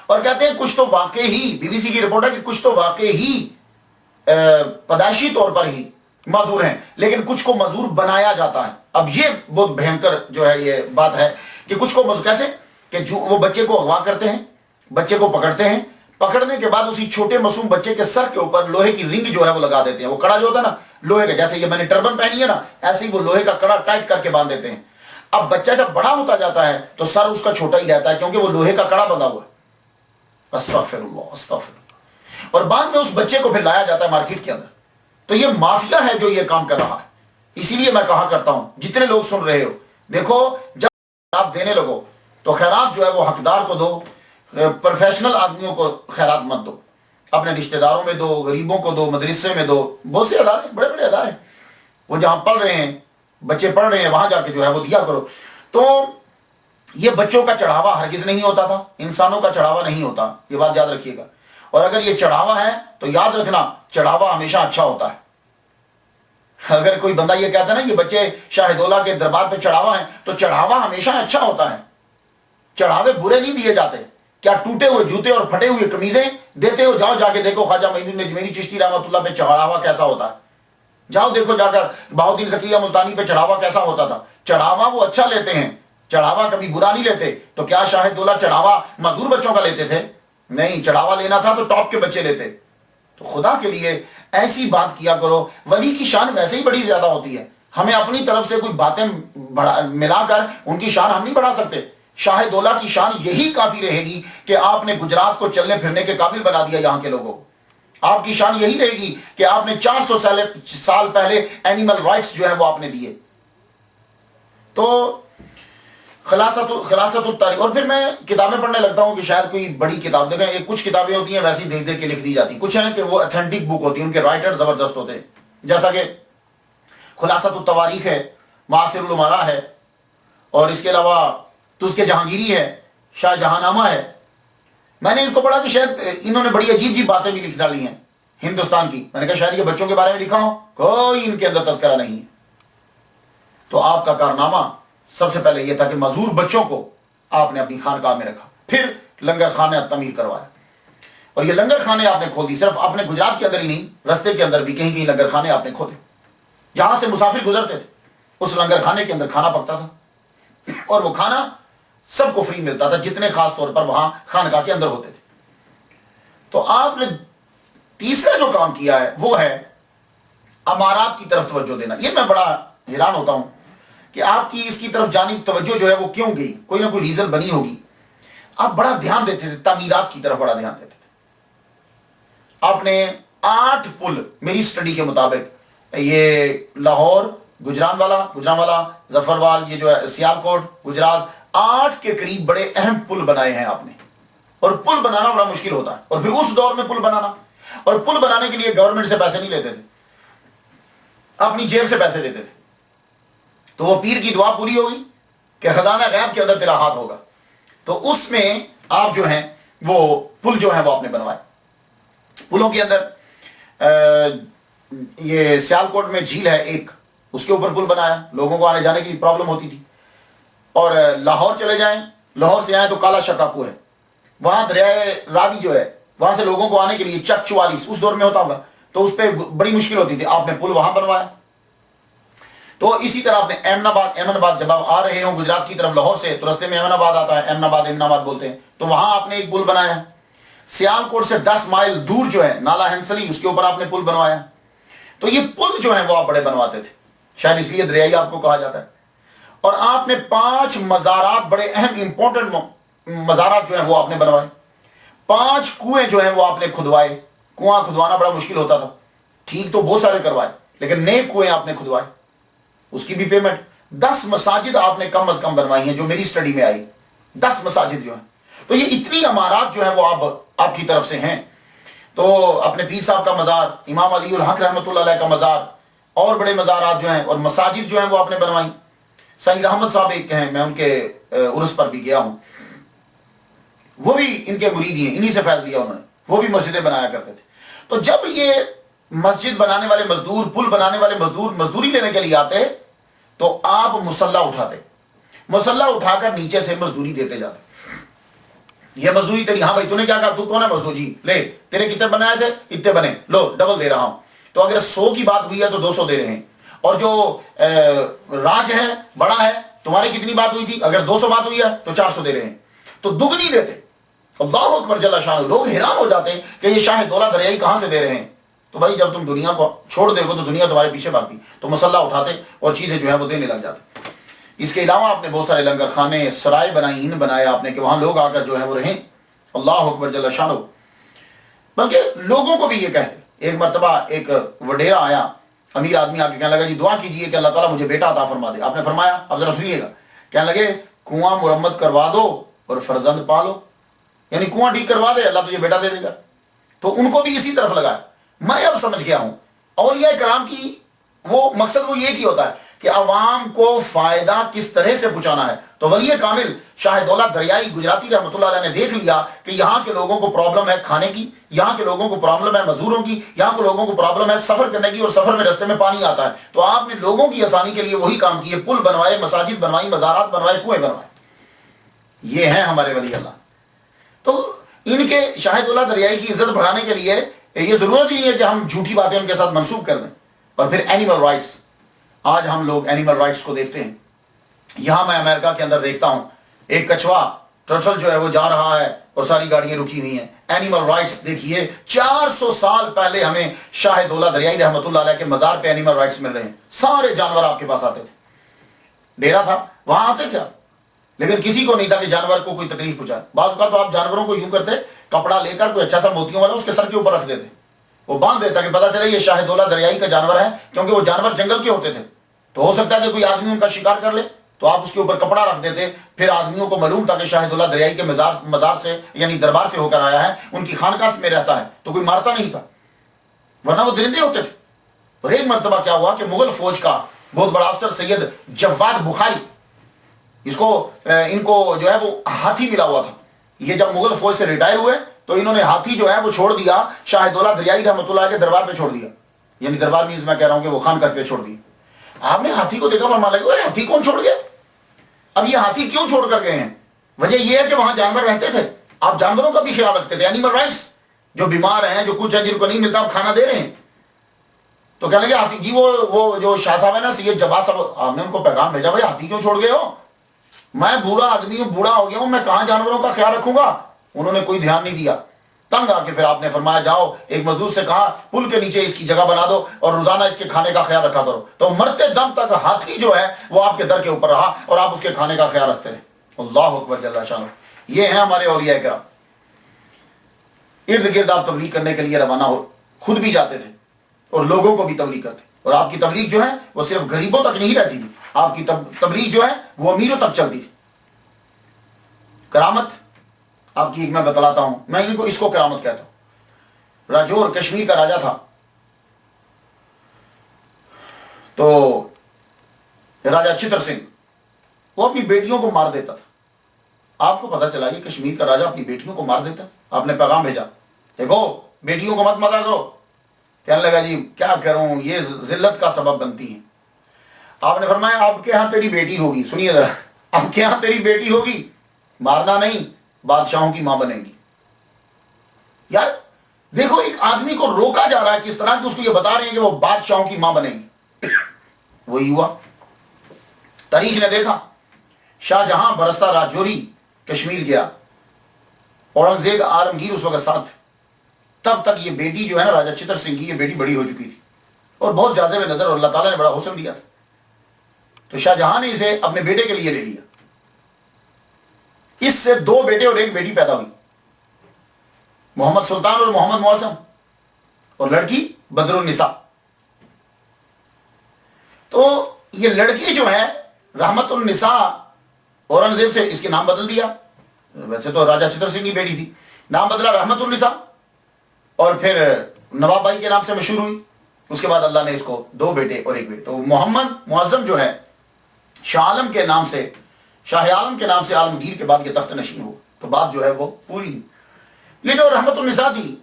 اور کہتے ہیں کچھ تو واقعی ہی، بی بی سی کی رپورٹ ہے کہ کچھ تو واقعی ہی پیدائشی طور پر ہی معذور ہیں، لیکن کچھ کو معذور بنایا جاتا ہے. اب یہ بہت بھینکر جو ہے یہ بات ہے کہ کچھ کو معذور کیسے کہ جو وہ بچے کو اغوا کرتے ہیں، بچے کو پکڑتے ہیں، پکڑنے کے بعد اسی چھوٹے معصوم بچے کے سر کے اوپر لوہے کی رنگ جو ہے وہ لگا دیتے ہیں. وہ کڑا جو ہوتا ہے نا لوہے کا، جیسے یہ میں نے ٹربن پہنی ہے نا، ایسے ہی وہ لوہے کا کڑا ٹائٹ کر کے باندھ دیتے ہیں. اب بچہ جب بڑا ہوتا جاتا ہے تو سر اس کا چھوٹا ہی رہتا ہے، کیونکہ وہ لوہے کا کڑا بندھا ہوا ہے. استغفر اللہ استغفر اللہ. اور بعد میں اس بچے کو پھر لایا جاتا ہے مارکیٹ کے اندر. تو یہ مافیا ہے جو یہ کام کر رہا ہے. اسی لیے میں کہا کرتا ہوں جتنے لوگ سن رہے ہو، دیکھو جب خیرات دینے لگو تو خیرات جو ہے وہ حقدار کو دو، پروفیشنل آدمیوں کو خیرات مت دو، اپنے رشتہ داروں میں دو، غریبوں کو دو، مدرسے میں دو. بہت سے ادارے بڑے بڑے ادارے وہ جہاں پڑھ رہے ہیں بچے پڑھ رہے ہیں وہاں جا کے جو ہے وہ دیا کرو. تو یہ بچوں کا چڑھاوا ہرگز نہیں ہوتا تھا، انسانوں کا چڑھاوا نہیں ہوتا، یہ بات یاد رکھیے گا. اور اگر یہ چڑھاوا ہے تو یاد رکھنا چڑھاوا ہمیشہ اچھا ہوتا ہے. اگر کوئی بندہ یہ کہتا ہے نا یہ بچے شاہ دولہ کے دربار پہ چڑھاوا ہے، تو چڑھاوا ہمیشہ اچھا ہوتا ہے. چڑھاوے برے نہیں دیے جاتے. کیا ٹوٹے ہوئے جوتے اور پھٹے ہوئے قمیضیں دیتے ہو؟ جاؤ جا کے دیکھو خواجہ معین الدین اجمیری چشتی رحمۃ اللہ پہ چڑھاوا کیسا ہوتا ہے. جاؤ دیکھو جا کر بہاؤالدین زکریا ملتانی پہ چڑھاوا کیسا ہوتا تھا. چڑھاوا وہ اچھا لیتے ہیں، چڑھاوا کبھی برا نہیں لیتے. تو کیا شاہ دولہ چڑھاوا مزدور بچوں کا لیتے تھے؟ نہیں، چڑھاوا لینا تھا تو ٹاپ کے بچے لیتے. تو خدا کے لیے ایسی بات کیا کرو. ولی کی شان ویسے ہی بڑی زیادہ ہوتی ہے، ہمیں اپنی طرف سے کوئی باتیں ملا کر ان کی شان ہم نہیں بڑھا سکتے. شاہ دولہ کی شان یہی کافی رہے گی کہ آپ نے گجرات کو چلنے پھرنے کے قابل بنا دیا یہاں کے لوگوں. آپ کی شان یہی رہے گی کہ آپ نے 400 سال پہلے اینیمل رائٹس جو ہے وہ آپ نے دیے. تو خلاصۃ التاریخ. اور پھر میں کتابیں پڑھنے لگتا ہوں کہ شاید کوئی بڑی کتاب دیکھیں. ایک کچھ کتابیں ہوتی ہیں ویسی دیکھ دیکھ کے لکھ دی جاتی، کچھ ہیں کہ وہ اتھینٹک بک ہوتی ہیں، ان کے رائٹر زبردست ہوتے ہیں. جیسا کہ خلاصۃ التواریخ ہے، معاصر الامراء ہے، اور اس کے علاوہ تزک جہانگیری ہے، شاہ جہاں نامہ ہے. میں نے ان کو پڑھا کہ شاید انہوں نے بڑی عجیب عجیب باتیں بھی لکھ ڈالی ہیں ہندوستان کی. میں نے کہا شاید یہ بچوں کے بارے میں لکھا ہو، کوئی ان کے اندر تذکرہ نہیں ہے. تو آپ کا کارنامہ سب سے پہلے یہ تھا کہ معذور بچوں کو آپ نے اپنی خانقاہ میں رکھا، پھر لنگر خانے تعمیر کروایا. اور یہ لنگر خانے آپ نے کھول دی، صرف اپنے گجرات کے اندر ہی نہیں، رستے کے اندر بھی کہیں کہیں لنگر خانے آپ نے کھولے. جہاں سے مسافر گزرتے تھے اس لنگر خانے کے اندر کھانا پکتا تھا، اور وہ کھانا سب کو فری ملتا تھا جتنے خاص طور پر وہاں خانقاہ کے اندر ہوتے تھے. تو آپ نے تیسرا جو کام کیا ہے وہ ہے امارات کی طرف توجہ دینا. یہ میں بڑا حیران ہوتا ہوں کہ آپ کی اس کی طرف جانب توجہ جو ہے وہ کیوں گئی، کوئی نہ کوئی ریزن بنی ہوگی. آپ بڑا دھیان دیتے تھے، تعمیرات کی طرف بڑا دھیان دیتے تھے. آپ نے 8 پل میری سٹڈی کے مطابق، یہ لاہور، گجران والا، ظفروال، یہ جو ہے سیالکوٹ، گجرات، 8 کے قریب بڑے اہم پل بنائے ہیں آپ نے. اور پل بنانا بڑا مشکل ہوتا ہے، اور پھر اس دور میں پل بنانا، اور پل بنانے کے لیے گورنمنٹ سے پیسے نہیں لیتے تھے. اپنی جیب سے پیسے دیتے تھے. تو وہ پیر کی دعا پوری ہوگی کہ خزانہ غیب کے اندر تیرا ہاتھ ہوگا. تو اس میں آپ جو ہیں وہ پل جو ہیں وہ آپ نے بنوائے. پلوں کے اندر یہ سیالکوٹ میں جھیل ہے ایک, اس کے اوپر پل بنایا, لوگوں کو آنے جانے کی پرابلم ہوتی تھی. اور لاہور چلے جائیں, لاہور سے آئیں تو کالا شکاکو ہے, وہاں دریائے راوی جو ہے, وہاں سے لوگوں کو آنے کے لیے چک 44 اس دور میں ہوتا ہوگا, تو اس پہ بڑی مشکل ہوتی تھی. آپ نے پل وہاں بنوایا. تو اسی طرح آپ نے احمد آباد جب آپ آ رہے ہوں گجرات کی طرف لاہور سے, تو رستے میں احمد آباد آتا ہے, احمد آباد بولتے ہیں, تو وہاں آپ نے ایک پل بنایا. سیالکوٹ سے 10 مائل دور جو ہے نالا ہنسلی, اس کے اوپر آپ نے پل بنوایا. تو یہ پل جو ہیں وہ آپ بڑے بنواتے تھے, شاید اس لیے دریائی آپ کو کہا جاتا ہے. اور آپ نے 5 مزارات, بڑے اہم امپورٹنٹ مزارات جو ہیں وہ آپ نے بنوائے. 5 کنویں جو ہیں وہ آپ نے کھدوائے. کنواں کھدوانا بڑا مشکل ہوتا تھا, ٹھیک تو بہت سارے کروائے, لیکن نئے کنویں آپ نے کھدوائے, اس کی بھی پیمنٹ. 10 مساجد آپ نے کم از کم بنوائی ہیں جو میری سٹڈی میں آئی, 10 مساجد جو ہیں. تو یہ اتنی عمارات جو ہیں وہ آپ کی طرف سے ہیں. تو اپنے پیر صاحب کا مزار, امام علی الحق رحمۃ اللہ علیہ کا مزار, اور بڑے مزارات جو ہیں اور مساجد جو ہیں وہ آپ نے بنوائی. سعید احمد صاحب ایک ہیں, میں ان کے عرس پر بھی گیا ہوں, وہ بھی ان کے مرید ہیں, انہی سے فیض لیا انہوں نے, وہ بھی مسجدیں بنایا کرتے تھے. تو جب یہ مسجد بنانے والے مزدور, پل بنانے والے مزدور مزدوری لینے کے لیے آتے تو آپ مسلح اٹھاتے, مسلح اٹھا کر نیچے سے مزدوری دیتے جاتے. یہ مزدوری تیری, ہاں بھائی تو نے کیا کہا, تو کون ہے مزدور, جی لے تیرے کتنے بنائے تھے, اتنے بنے, لو ڈبل دے رہا ہوں. تو اگر 100 کی بات ہوئی ہے تو 200 دے رہے ہیں. اور جو راج ہے, بڑا ہے, تمہاری کتنی بات ہوئی تھی, اگر 200 بات ہوئی ہے تو 400 دے رہے ہیں. تو دگنی دیتے. اللہ اکبر جل شان, لوگ حیران ہو جاتے ہیں کہ یہ شاہ دولہ دریائی کہاں سے دے رہے ہیں. تو بھائی جب تم دنیا کو چھوڑ دے گو تو دنیا تمہارے پیچھے بھاگتی, تو مسلح اٹھاتے اور چیزیں جو ہیں وہ دینے لگ جاتے. اس کے علاوہ آپ نے بہت سارے لنگر خانے, سرائے بنائی, بنایا آپ نے کہ وہاں لوگ آ کر جو ہے وہ رہیں. اللہ اکبر جل شانہ. بلکہ لوگوں کو بھی یہ کہتے. ایک مرتبہ ایک وڈیرا آیا, امیر آدمی آ کے کہنے لگا جی دعا کیجئے کہ اللہ تعالیٰ مجھے بیٹا عطا فرما دے. آپ نے فرمایا, اب ذرا سنیے گا, کہنے لگے کنواں مرمت کروا دو اور فرزند پالو, یعنی کنواں ٹھیک کروا دے, اللہ تجھے بیٹا دے دے گا. تو ان کو بھی اسی طرف لگا. میں اب سمجھ گیا ہوں اولیاء کرام کی وہ مقصد وہ یہ کی ہوتا ہے کہ عوام کو فائدہ کس طرح سے پہنچانا ہے. تو ولی کامل شاہ دولہ دریائی گجراتی رحمۃ اللہ علیہ نے دیکھ لیا کہ یہاں کے لوگوں کو پرابلم ہے کھانے کی, یہاں کے لوگوں کو پرابلم ہے مزدوروں کی, یہاں کے لوگوں کو پرابلم ہے سفر کرنے کی, اور سفر میں رستے میں پانی آتا ہے. تو آپ نے لوگوں کی آسانی کے لیے وہی کام کیے, پل بنوائے, مساجد بنوائی, مزارات بنوائے, کنویں بنوائے. یہ ہیں ہمارے ولی اللہ. تو ان کے شاہ دولہ دریائی کی عزت بڑھانے کے لیے یہ ضرورت ہی نہیں ہے کہ ہم جھوٹی باتیں ان کے ساتھ منسوخ کر دیں. اور پھر اینیمل رائٹس, آج ہم لوگ اینیمل رائٹس کو دیکھتے ہیں. یہاں میں امریکہ کے اندر دیکھتا ہوں ایک کچھوا ٹرٹل جو ہے وہ جا رہا ہے اور ساری گاڑیاں رکی ہوئی ہیں. اینیمل رائٹس دیکھیے, 400 سال پہلے ہمیں شاہ دولہ دریائی رحمۃ اللہ علیہ کے مزار پہ اینیمل رائٹس مل رہے ہیں. سارے جانور آپ کے پاس آتے تھے, ڈیرا تھا وہاں آتے تھے, لیکن کسی کو نہیں تھا کہ جانور کو کوئی تکلیف پہنچائے. بعض اوقات تو آپ جانوروں کو یوں کرتے, کپڑا لے کر کوئی اچھا سا موتیوں والا اس کے سر کے اوپر رکھ دیتے, وہ باندھ دیتا کہ پتا چلے یہ شاہ دولہ دریائی کا جانور ہے, کیونکہ وہ جانور جنگل کے ہوتے تھے. تو ہو سکتا ہے کہ کوئی آدمی ان کا شکار کر لے, تو آپ اس کے اوپر کپڑا رکھ دیتے, پھر آدمیوں کو معلوم تھا کہ شاہ دولہ دریائی کے مزار سے یعنی دربار سے ہو کر آیا ہے, ان کی خانقاہ میں رہتا ہے, تو کوئی مارتا نہیں تھا, ورنہ وہ درندے ہوتے تھے. اور ایک مرتبہ کیا ہوا کہ مغل فوج کا بہت بڑا افسر سید جواد بخاری, اس کو ان کو جو ہے وہ ہاتھی ملا ہوا تھا. یہ جب مغل فوج سے ریٹائر ہوئے تو انہوں نے ہاتھی جو ہے وہ چھوڑ دیا, شاہ دولہ دریائی رحمۃ اللہ کے دربار پہ چھوڑ دیا. یعنی دربار مینز میں کہہ رہا ہوں کہ وہ خانقاہ پہ چھوڑ دی. آپ نے ہاتھی کو دیکھا, فرمان لگا ہاتھی کون چھوڑ گیا؟ اب یہ ہاتھی کیوں چھوڑ کر گئے ہیں؟ وجہ یہ ہے کہ وہاں جانور رہتے تھے, آپ جانوروں کا بھی خیال رکھتے تھے. اینیمل رائٹس, جو بیمار ہیں, جو کچھ ہے, جن کو نہیں ملتا آپ کھانا دے رہے ہیں. تو کہنے لگے ہاتھی جی وہ جو شاہ صاحب ہے نا سید جواد صاحب, آپ نے ان کو پیغام بھیجا بھائی ہاتھی کیوں چھوڑ گئے ہو؟ میں بوڑھا آدمی ہوں, بوڑھا ہو گیا ہوں, میں کہاں جانوروں کا خیال رکھوں گا؟ انہوں نے کوئی دھیان نہیں دیا. تنگ آ کے پھر آپ نے فرمایا جاؤ ایک مزدور سے کہا پل کے نیچے اس کی جگہ بنا دو اور روزانہ اس کے کھانے کا خیال رکھا کرو. تو مرتے دم تک ہاتھی جو ہے وہ آپ کے در کے اوپر رہا اور آپ اس کے کھانے کا خیال رکھتے رہے. اللہ اکبر جل شانہ. یہ ہیں ہمارے اولیاء کرام. ارد گرد آپ تبلیغ کرنے کے لیے روانہ ہو, خود بھی جاتے تھے اور لوگوں کو بھی تبلیغ کرتے. اور آپ کی تبلیغ جو ہے وہ صرف غریبوں تک نہیں رہتی تھی, آپ کی تبلیغ جو ہے وہ امیروں تک چلتی تھی. کرامت آپ کی ایک میں بتلاتا ہوں, میں ان کو اس کو کرامت کہتا ہوں. راجور کشمیر کا راجا تھا, تو راجہ چتر سنگھ وہ اپنی بیٹیوں کو مار دیتا تھا. آپ کو پتا چلا یہ کشمیر کا راجہ اپنی بیٹیوں کو مار دیتا. آپ نے پیغام بھیجا دیکھو بیٹیوں کو مت مارا کرو. کہنے لگا جی کیا کروں یہ ذلت کا سبب بنتی ہیں. آپ نے فرمایا آپ کے ہاں تیری بیٹی ہوگی, سنیے ذرا, آپ کے ہاں تیری بیٹی ہوگی, مارنا نہیں, بادشاہوں کی ماں بنے گی. یار دیکھو ایک آدمی کو روکا جا رہا ہے کس طرح کہ اس کو یہ بتا رہے ہیں کہ وہ بادشاہوں کی ماں بنے گی. وہی ہوا. تاریخ نے دیکھا شاہ جہاں برستہ راجوری کشمیر گیا, اورنگزیب عالمگیر اس وقت ساتھ, تب تک یہ بیٹی جو ہے نا راجہ چتر سنگھ کی, یہ بیٹی بڑی ہو چکی تھی اور بہت جاذب نظر, اور اللہ تعالیٰ نے بڑا حسن دیا تھا. تو شاہ جہاں نے اسے اپنے بیٹے کے لیے لے لیا. اس سے 2 بیٹے اور 1 بیٹی پیدا ہوئی, محمد سلطان اور محمد معظم, اور لڑکی بدر النساء. تو یہ لڑکی جو ہے رحمت النساء, اورنگزیب سے اس کے نام بدل دیا. ویسے تو راجہ چتر سنگھ کی بیٹی تھی, نام بدلا رحمت النساء, اور پھر نواب بھائی کے نام سے مشہور ہوئی. اس کے بعد اللہ نے اس کو 2 بیٹے اور 1 بیٹی. تو محمد معظم جو ہے شاہ عالم کے نام سے, شاہ عالم کے نام سے عالمگیر کے بعد یہ تخت نشین ہو. تو بات جو ہے وہ پوری. یہ جو رحمت النساء تھی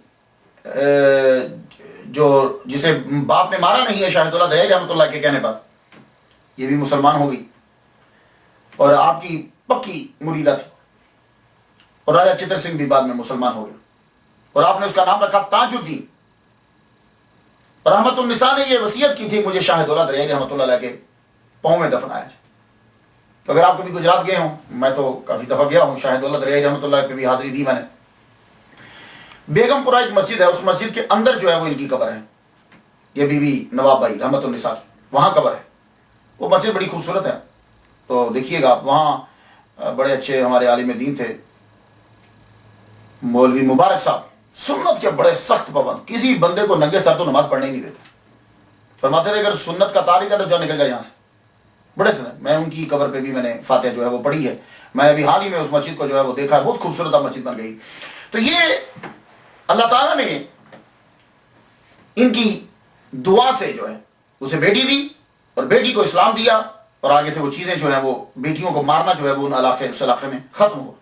جو جسے باپ نے مارا نہیں ہے شاہد اللہ دریائی رحمۃ اللہ کے کہنے پر, یہ بھی مسلمان ہو گئی اور آپ کی پکی مریدہ تھی. اور راجہ چتر سنگھ بھی بعد میں مسلمان ہو گئے اور آپ نے اس کا نام رکھا تاج الدین. رحمت النساء نے یہ وصیت کی تھی مجھے شاہد اللہ دریائی رحمۃ اللہ علیہ کے پاؤں میں دفنایا جائے. تو اگر آپ کبھی گجرات گئے ہوں, میں تو کافی دفعہ گیا ہوں, شاہد اللہ دریائی رحمۃ اللہ پہ بھی حاضری دی میں نے. بیگم پورہ ایک مسجد ہے, اس مسجد کے اندر جو ہے وہ ان کی قبر ہے, یہ بی بی نواب بھائی رحمت النساء کی, وہاں قبر ہے. وہ مسجد بڑی خوبصورت ہے, تو دیکھیے گا آپ. وہاں بڑے اچھے ہمارے عالم دین تھے مولوی مبارک صاحب, سنت کے بڑے سخت پابند, کسی بندے کو ننگے سر تو نماز پڑھنے ہی نہیں دیتے. فرماتے تھے اگر سنت کا تارک ہے تو جو نکل جائے یہاں سے. بڑے سنت. میں ان کی قبر پہ بھی میں نے فاتحہ جو ہے وہ پڑھی ہے. میں نے ابھی حال ہی میں اس مسجد کو جو ہے وہ دیکھا ہے, بہت خوبصورت مسجد بن گئی. تو یہ اللہ تعالیٰ نے ان کی دعا سے جو ہے اسے بیٹی دی اور بیٹی کو اسلام دیا, اور آگے سے وہ چیزیں جو ہیں وہ بیٹیوں کو مارنا جو ہے وہ ان اس علاقے میں ختم ہو.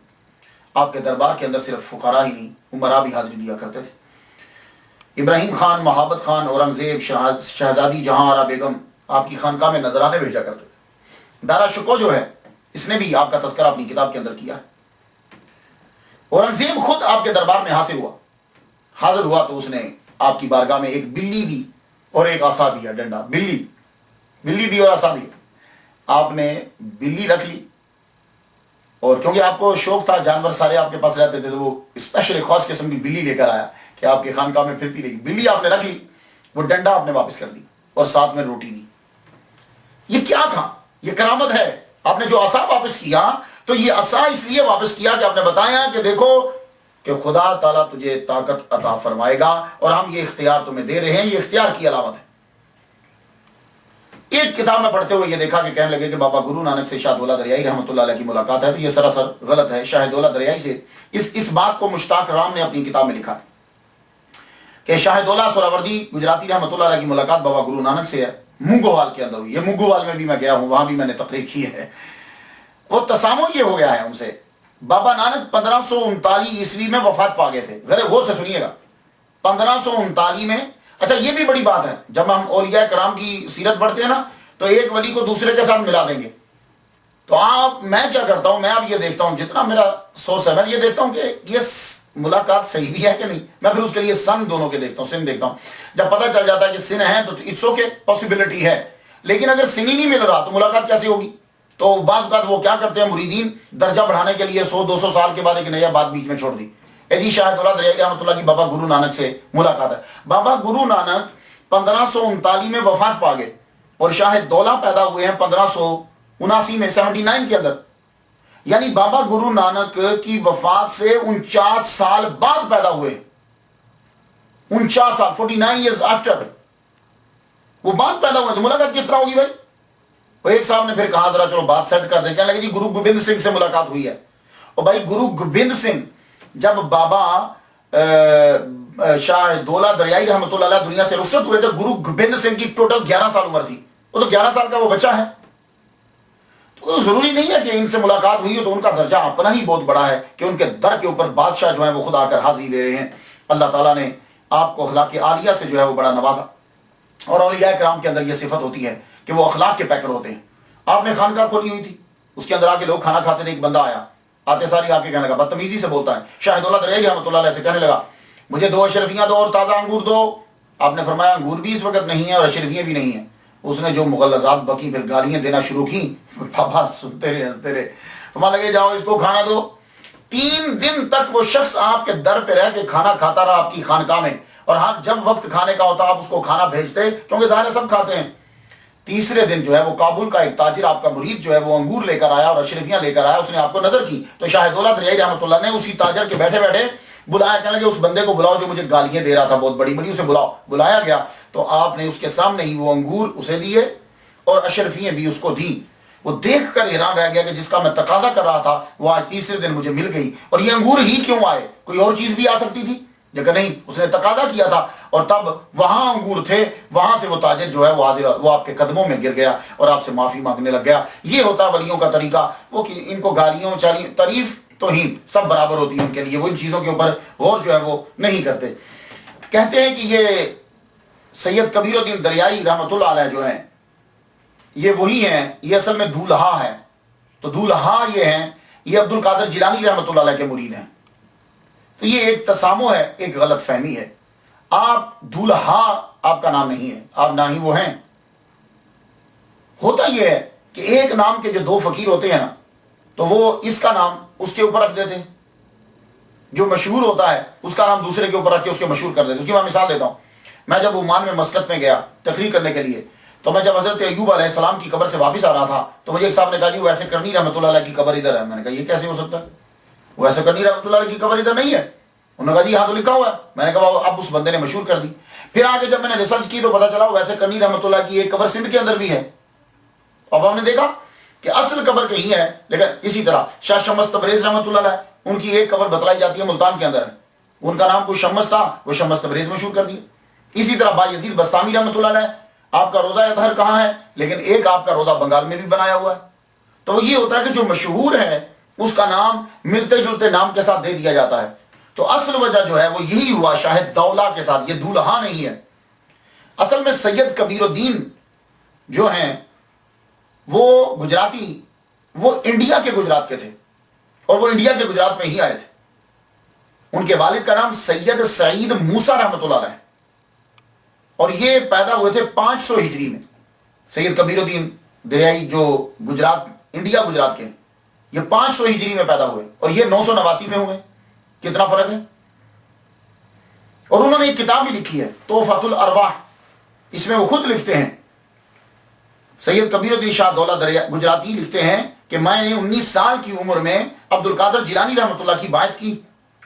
آپ کے دربار کے اندر صرف فقراء ہی نہیں, عمرا بھی حاضری دیا کرتے تھے. ابراہیم خان, محبت خان, اورنگزیب, شہزادی جہاں آرا بیگم آپ کی خانقاہ میں نذرانے بھیجا کرتے تھے. دارا شکو جو ہے اس نے بھی آپ کا تذکرہ اپنی کتاب کے اندر کیا ہے. اورنگزیب خود آپ کے دربار میں حاضر ہوا تو اس نے آپ کی بارگاہ میں ایک بلی دی اور ایک عصا دیا, ڈنڈا, بلی دی اور عصا دیا. آپ نے بلی رکھ لی, اور کیونکہ آپ کو شوق تھا, جانور سارے آپ کے پاس رہتے تھے, تو وہ اسپیشل ایک خاص قسم کی بلی لے کر آیا کہ آپ کی خانقاہ میں پھرتی رہی. بلی آپ نے رکھ لی, وہ ڈنڈا آپ نے واپس کر دی, اور ساتھ میں روٹی دی. یہ کیا تھا؟ یہ کرامت ہے. آپ نے جو عصا واپس کیا, تو یہ عصا اس لیے واپس کیا کہ آپ نے بتایا کہ دیکھو کہ خدا تعالیٰ تجھے طاقت عطا فرمائے گا, اور ہم یہ اختیار تمہیں دے رہے ہیں, یہ اختیار کی علامت ہے. ایک کتاب میں پڑھتے ہوئے یہ دیکھا کہ کہنے لگے کہ بابا گرو نانک سے شاہ دولہ دریائی رحمۃ اللہ علیہ کی ملاقات ہے, تو یہ سراسر غلط ہے. شاہ دولہ دریائی سے اس بات کو مشتاق رام نے اپنی کتاب میں لکھا کہ شاہ دولہ سہراوردی گجراتی رحمۃ اللہ علیہ کی ملاقات بابا گرو نانک سے ہے, مونگوال کے اندر ہوئی. یہ مونگوال میں بھی میں گیا ہوں, وہاں بھی میں نے تقریر کی ہے. وہ تسامو یہ ہو گیا ہے ان سے. بابا نانک 1539 عیسوی میں وفات پا گئے تھے. غور سے سنیے گا, 1539 میں. اچھا یہ بھی بڑی بات ہے, جب ہم اولیاء کرام کی سیرت پڑھتے ہیں نا, تو ایک ولی کو دوسرے کے ساتھ ملا دیں گے. تو میں کیا کرتا ہوں, میں اب یہ دیکھتا ہوں, جتنا میرا سوچ ہے, میں یہ دیکھتا ہوں کہ یہ ملاقات صحیح بھی ہے کہ نہیں. میں پھر اس کے لیے سن دونوں کے دیکھتا ہوں, سن دیکھتا ہوں. جب پتہ چل جاتا ہے کہ سن ہے تو اٹس اوکے, پاسبلٹی ہے. لیکن اگر سن ہی نہیں مل رہا تو ملاقات کیسے ہوگی؟ تو بعض اوقات وہ کیا کرتے ہیں مریدین, درجہ بڑھانے کے لیے 100-200 سال کے بعد ایک نیا بات بیچ میں چھوڑ دی. جی شاہ دولہ دریائی رحمۃ اللہ کی بابا گرو نانک سے ملاقات ہے. بابا گرو نانک 1539 میں وفات پا گئے, اور شاہ دولہ پیدا ہوئے ہیں 1579 میں, 79 کے اندر. یعنی بابا گرو نانک کی وفات سے 49 سال بعد پیدا ہوئے. 49 سال, 49 years after وہ بعد پیدا ہوئے. تو ملاقات کس طرح ہوگی بھائی؟ وہ ایک صاحب نے پھر کہا ذرا چلو بات سیٹ کر دیں. کہنے لگے جی گرو گوبند سنگھ سے ملاقات ہوئی ہے. اور بھائی گرو گوبند سنگھ جب بابا شاہ دولہ دریائی رحمۃ اللہ علیہ دنیا سے رخصت ہوئے تو گرو گوبند سنگھ کی ٹوٹل 11 سال عمر تھی. وہ تو 11 سال کا وہ بچہ ہے. تو ضروری نہیں ہے کہ ان سے ملاقات ہوئی ہو تو ان کا درجہ اپنا ہی بہت بڑا ہے کہ ان کے در کے اوپر بادشاہ جو ہے وہ خود آ کر حاضری دے رہے ہیں. اللہ تعالیٰ نے آپ کو اخلاق عالیہ سے جو ہے وہ بڑا نوازا. اور اولیاء کرام کے اندر یہ صفت ہوتی ہے کہ وہ اخلاق کے پیکر ہوتے ہیں. آپ نے خانقاہ کھولی ہوئی تھی, اس کے اندر آ کے لوگ کھانا کھاتے تھے, ایک بندہ آیا, آتے ساری آ کے کہنے لگا, بدتمیزی سے بولتا ہے, شاہ دولہ دریائی رحمۃ اللہ علیہ سے کہنے لگا مجھے 2 اشرفیاں دو اور تازہ انگور دو. آپ نے فرمایا انگور بھی اس وقت نہیں ہے اور اشرفیاں بھی نہیں ہیں. اس نے جو مغلظات بکی پھر گالیاں دینا شروع کی. پاپا سنتے رہے ہنستے رہے, فرمانے لگے جاؤ اس کو کھانا دو. 3 دن تک وہ شخص آپ کے در پہ رہ کے کھانا کھاتا رہا آپ کی خانقاہ میں, اور ہاں جب وقت کھانے کا ہوتا آپ اس کو کھانا بھیجتے کیونکہ ظاہر ہے سب کھاتے ہیں. تیسرے دن جو ہے وہ کابل کا ایک تاجر آپ کا مرید جو ہے وہ انگور لے کر آیا اور اشرفیاں لے کر آیا, اس نے آپ کو نظر کی تو شاہ دولہ دریائی رحمۃ اللہ نے اسی تاجر کے بیٹھے بیٹھے بلایا, کہنے لگے اس بندے کو بلاؤ جو مجھے گالیاں دے رہا تھا بہت بڑی بڑی, اسے بلاؤ. بلایا گیا تو آپ نے اس کے سامنے ہی وہ انگور اسے دیے اور اشرفیاں بھی اس کو دی. وہ دیکھ کر حیران رہ گیا کہ جس کا میں تقاضا کر رہا تھا وہ آج تیسرے دن مجھے مل گئی, اور یہ انگور ہی کیوں آئے, کوئی اور چیز بھی آ سکتی تھی لیکن نہیں, اس نے تقاضا کیا تھا اور تب وہاں انگور تھے. وہاں سے وہ تاجر جو ہے وہ حاضر, وہ آپ کے قدموں میں گر گیا اور آپ سے معافی مانگنے لگ گیا. یہ ہوتا ولیوں کا طریقہ. وہ کہ ان کو گالیوں تعریف توہین سب برابر ہوتی ہے ان کے لیے, وہ ان چیزوں کے اوپر غور جو ہے وہ نہیں کرتے. کہتے ہیں کہ یہ سید کبیر الدین دریائی رحمۃ اللہ علیہ جو ہیں یہ وہی ہیں, یہ اصل میں دولہا ہے. تو دولہا یہ ہیں, یہ عبد القادر جیلانی رحمۃ اللہ علیہ کے مرید ہیں. تو یہ ایک تسامو ہے, ایک غلط فہمی ہے. آپ دولہا آپ کا نام نہیں ہے, آپ نہ ہی وہ ہیں. ہوتا یہ ہے کہ ایک نام کے جو 2 فقیر ہوتے ہیں نا تو وہ اس کا نام اس کے اوپر رکھ دیتے ہیں, جو مشہور ہوتا ہے اس کا نام دوسرے کے اوپر رکھ کے اس کے مشہور کر دیتے ہیں. اس کی میں مثال دیتا ہوں. میں جب عمان میں مسقط میں گیا تقریر کرنے کے لیے تو میں جب حضرت ایوب علیہ السلام کی قبر سے واپس آ رہا تھا تو مجھے ایک صاحب نے کہا جی ویسے کرنی رحمۃ اللہ علیہ کی قبر ادھر ہے. میں نے کہا یہ کیسے ہو سکتا ہے, ویسے کرنی رحمۃ اللہ علیہ کی قبر ادھر نہیں ہے. انہوں نے کہا جی ہاں تو لکھا ہوا ہے. میں نے کہا اب اس بندے نے مشہور کر دی. پھر آگے جب میں نے ریسرچ کی تو پتا چلا ویسے کرنی رحمۃ اللہ کی ایک قبر سندھ کے اندر بھی ہے. اب ہم نے دیکھا کہ اصل قبر کہیں ہے, لیکن اسی طرح شاہ شمس تبریز رحمۃ اللہ علیہ ان کی ایک قبر بتلائی جاتی ہے ملتان کے اندر ہے. ان کا نام کوئی شمس تھا, وہ شمس تبریز مشہور کر دیا. اسی طرح با یزید بستامی رحمۃ اللہ علیہ, آپ کا روزہ اطہر کہاں ہے, لیکن ایک آپ کا روزہ بنگال میں بھی بنایا ہوا ہے. تو یہ ہوتا ہے کہ جو مشہور ہے اس کا نام ملتے جلتے نام کے ساتھ دے دیا جاتا ہے. تو اصل وجہ جو ہے وہ یہی ہوا شاہد دولہ کے ساتھ, یہ دولہا نہیں ہے. اصل میں سید کبیر الدین جو ہیں وہ گجراتی, وہ انڈیا کے گجرات کے تھے اور وہ انڈیا کے گجرات میں ہی آئے تھے. ان کے والد کا نام سید سعید موسیٰ رحمۃ اللہ علیہ, اور یہ پیدا ہوئے تھے 500 ہجری میں. سید کبیر الدین دریائی جو گجرات انڈیا گجرات کے ہیں یہ 500 ہجری میں پیدا ہوئے اور یہ 989 میں ہوئے. کتنا فرق ہے. اور انہوں نے ایک کتاب بھی لکھی ہے تحفۃ الارواح. اس میں وہ خود لکھتے ہیں, سید کبیر الدین شاہ دولہ گجراتی لکھتے ہیں کہ میں نے 19 سال کی عمر میں عبد القادر جیلانی رحمۃ اللہ کی بیعت کی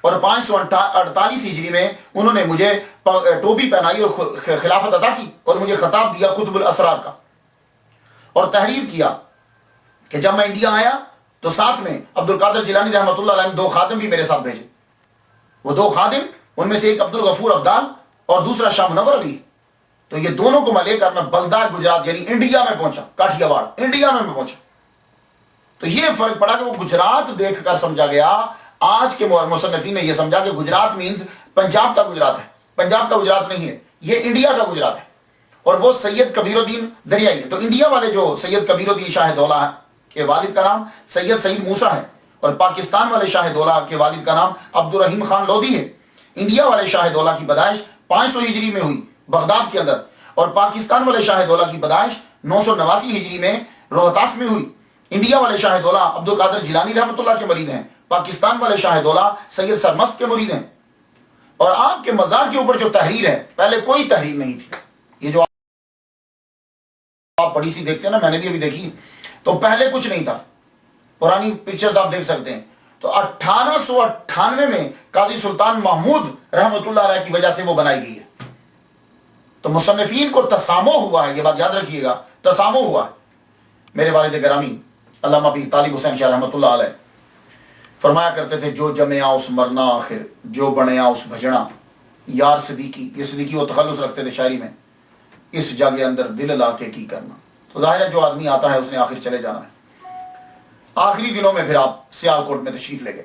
اور 548 ہجری میں انہوں نے مجھے ٹوپی پہنائی اور خلافت عطا کی اور مجھے خطاب دیا قطب الاسرار کا, اور تحریر کیا کہ جب میں انڈیا آیا تو ساتھ میں عبد القادر جیلانی رحمۃ اللہ علیہ نے 2 خادم بھی میرے ساتھ بھیجے. وہ 2 خادم, ان میں سے ایک عبد الغفور ابدال اور دوسرا شاہ منور علی. تو یہ دونوں کو میں لے کر میں بلدار گجرات یعنی انڈیا میں پہنچا, کاٹھیا واڑ انڈیا میں پہنچا. تو یہ فرق پڑا کہ وہ گجرات دیکھ کر سمجھا گیا. آج کے مصنفین نے یہ سمجھا کہ گجرات مینز پنجاب کا گجرات ہے, پنجاب کا گجرات نہیں ہے, یہ انڈیا کا گجرات ہے. اور وہ سید کبیر الدین دریائی ہے. تو انڈیا والے جو سید کبیر الدین شاہ دولہ کے والد کا نام سید سعید موسیٰ ہے, اور پاکستان والے شاہ دولہ کے والد کا نام عبد الرحیم خان لودھی ہے. انڈیا والے شاہ دولہ کی پیدائش 500 ہجری میں ہوئی بغداد کے اندر, اور پاکستان والے شاہ دولہ کی پیدائش 989 ہجری میں روہتاس میں ہوئی. انڈیا والے شاہ دولہ عبد القادر جیلانی رحمۃ اللہ کے مرید ہیں, پاکستان والے شاہ دولہ سید سرمست کے مرید ہیں. اور آپ کے مزار کے اوپر جو تحریر ہے, پہلے کوئی تحریر نہیں تھی. یہ جو آپ بڑی سی دیکھتے ہیں نا, میں نے بھی ابھی دیکھی, تو پہلے کچھ نہیں تھا. پرانی پکچرز آپ دیکھ سکتے ہیں. تو 1898 میں قاضی سلطان محمود رحمۃ اللہ علیہ کی وجہ سے وہ بنائی گئی ہے. تو مصنفین کو تسامو ہوا ہے, یہ بات یاد رکھیے گا, تسامو ہوا ہے. میرے والد گرامی علامہ پیر طالب حسین شاہ رحمۃ اللہ علیہ فرمایا کرتے تھے, جو جمیا اس مرنا آخر, جو بنیا اس بھجنا, یار صدیقی. یہ صدیقی وہ تخلص رکھتے تھے شاعری میں, اس جگہ اندر دل لا کے کی کرنا. تو ظاہر ہے جو آدمی آتا ہے اس نے آخر چلے جانا ہے۔ آخری دنوں میں پھر آپ سیالکوٹ میں تشریف لے گئے،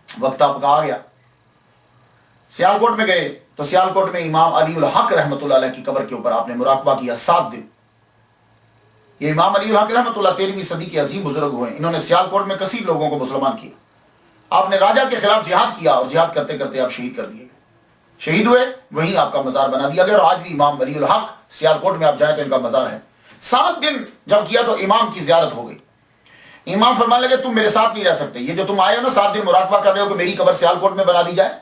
وقت آپ کا آ گیا، سیالکوٹ میں گئے تو سیالکوٹ میں امام علی الحق رحمۃ اللہ علیہ کی قبر کے اوپر آپ نے مراقبہ کیا 7 دن۔ یہ امام علی الحق رحمۃ اللہ 13ویں صدی کے عظیم بزرگ ہوئے، انہوں نے سیالکوٹ میں کثیر لوگوں کو مسلمان کیا۔ آپ نے راجہ کے خلاف جہاد کیا اور جہاد کرتے کرتے آپ شہید کر دیے گئے، شہید ہوئے، وہیں آپ کا مزار بنا دیا گیا، اور آج بھی امام علی الحق سیالکوٹ میں آپ جائیں تو ان کا مزار ہے۔ 7 دن جب کیا تو امام کی زیارت ہو گئی، امام فرمانے لگے تم میرے ساتھ نہیں رہ سکتے، یہ جو تم آئے ہو نا 7 دن مراقبہ کر رہے ہو کہ میری قبر سیالکوٹ میں بنا دی جائے،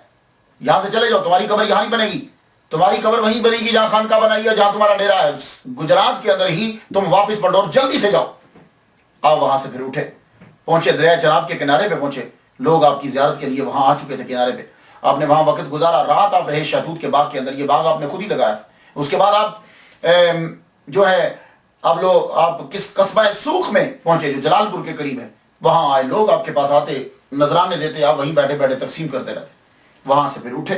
یہاں سے چلے جاؤ، تمہاری قبر یہاں نہیں بنے گی، تمہاری قبر وہیں بنے گی جہاں خانقاہ بنائی ہے، جہاں تمہارا ڈیرا ہے، گجرات کے اندر ہی تم واپس پلٹو، جلدی سے جاؤ۔ آپ وہاں سے پھر اٹھے، پہنچے دریا چناب کے کنارے پہ پہنچے، لوگ آپ کی زیارت کے لیے وہاں آ چکے تھے کنارے پہ، آپ نے وہاں وقت گزارا، رات آپ رہے شہتوت کے باغ کے اندر، یہ باغ آپ نے خود ہی لگایا تھا۔ اس کے بعد آپ جو ہے آپ کس قصبہ سوخ میں پہنچے جو جلال پور کے قریب ہے، وہاں آئے، لوگ آپ کے پاس آتے، نذرانے دیتے، آپ وہیں بیٹھے بیٹھے تقسیم کرتے رہتے۔ وہاں سے پھر اٹھے،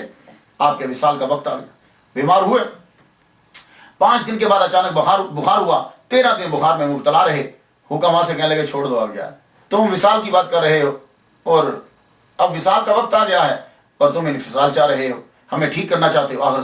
آپ کے وصال کا وقت آ گیا، بیمار ہوئے، 5 دن کے بعد اچانک بخار ہوا، 13 دن بخار میں مبتلا رہے، حکم وہاں سے کہنے لگے چھوڑ دو اب یار، تم وصال کی بات کر رہے ہو اور اب وصال کا وقت آ گیا ہے اور تم انفصال چاہ رہے ہو، ہمیں ٹھیک کرنا چاہتے ہو۔ آخر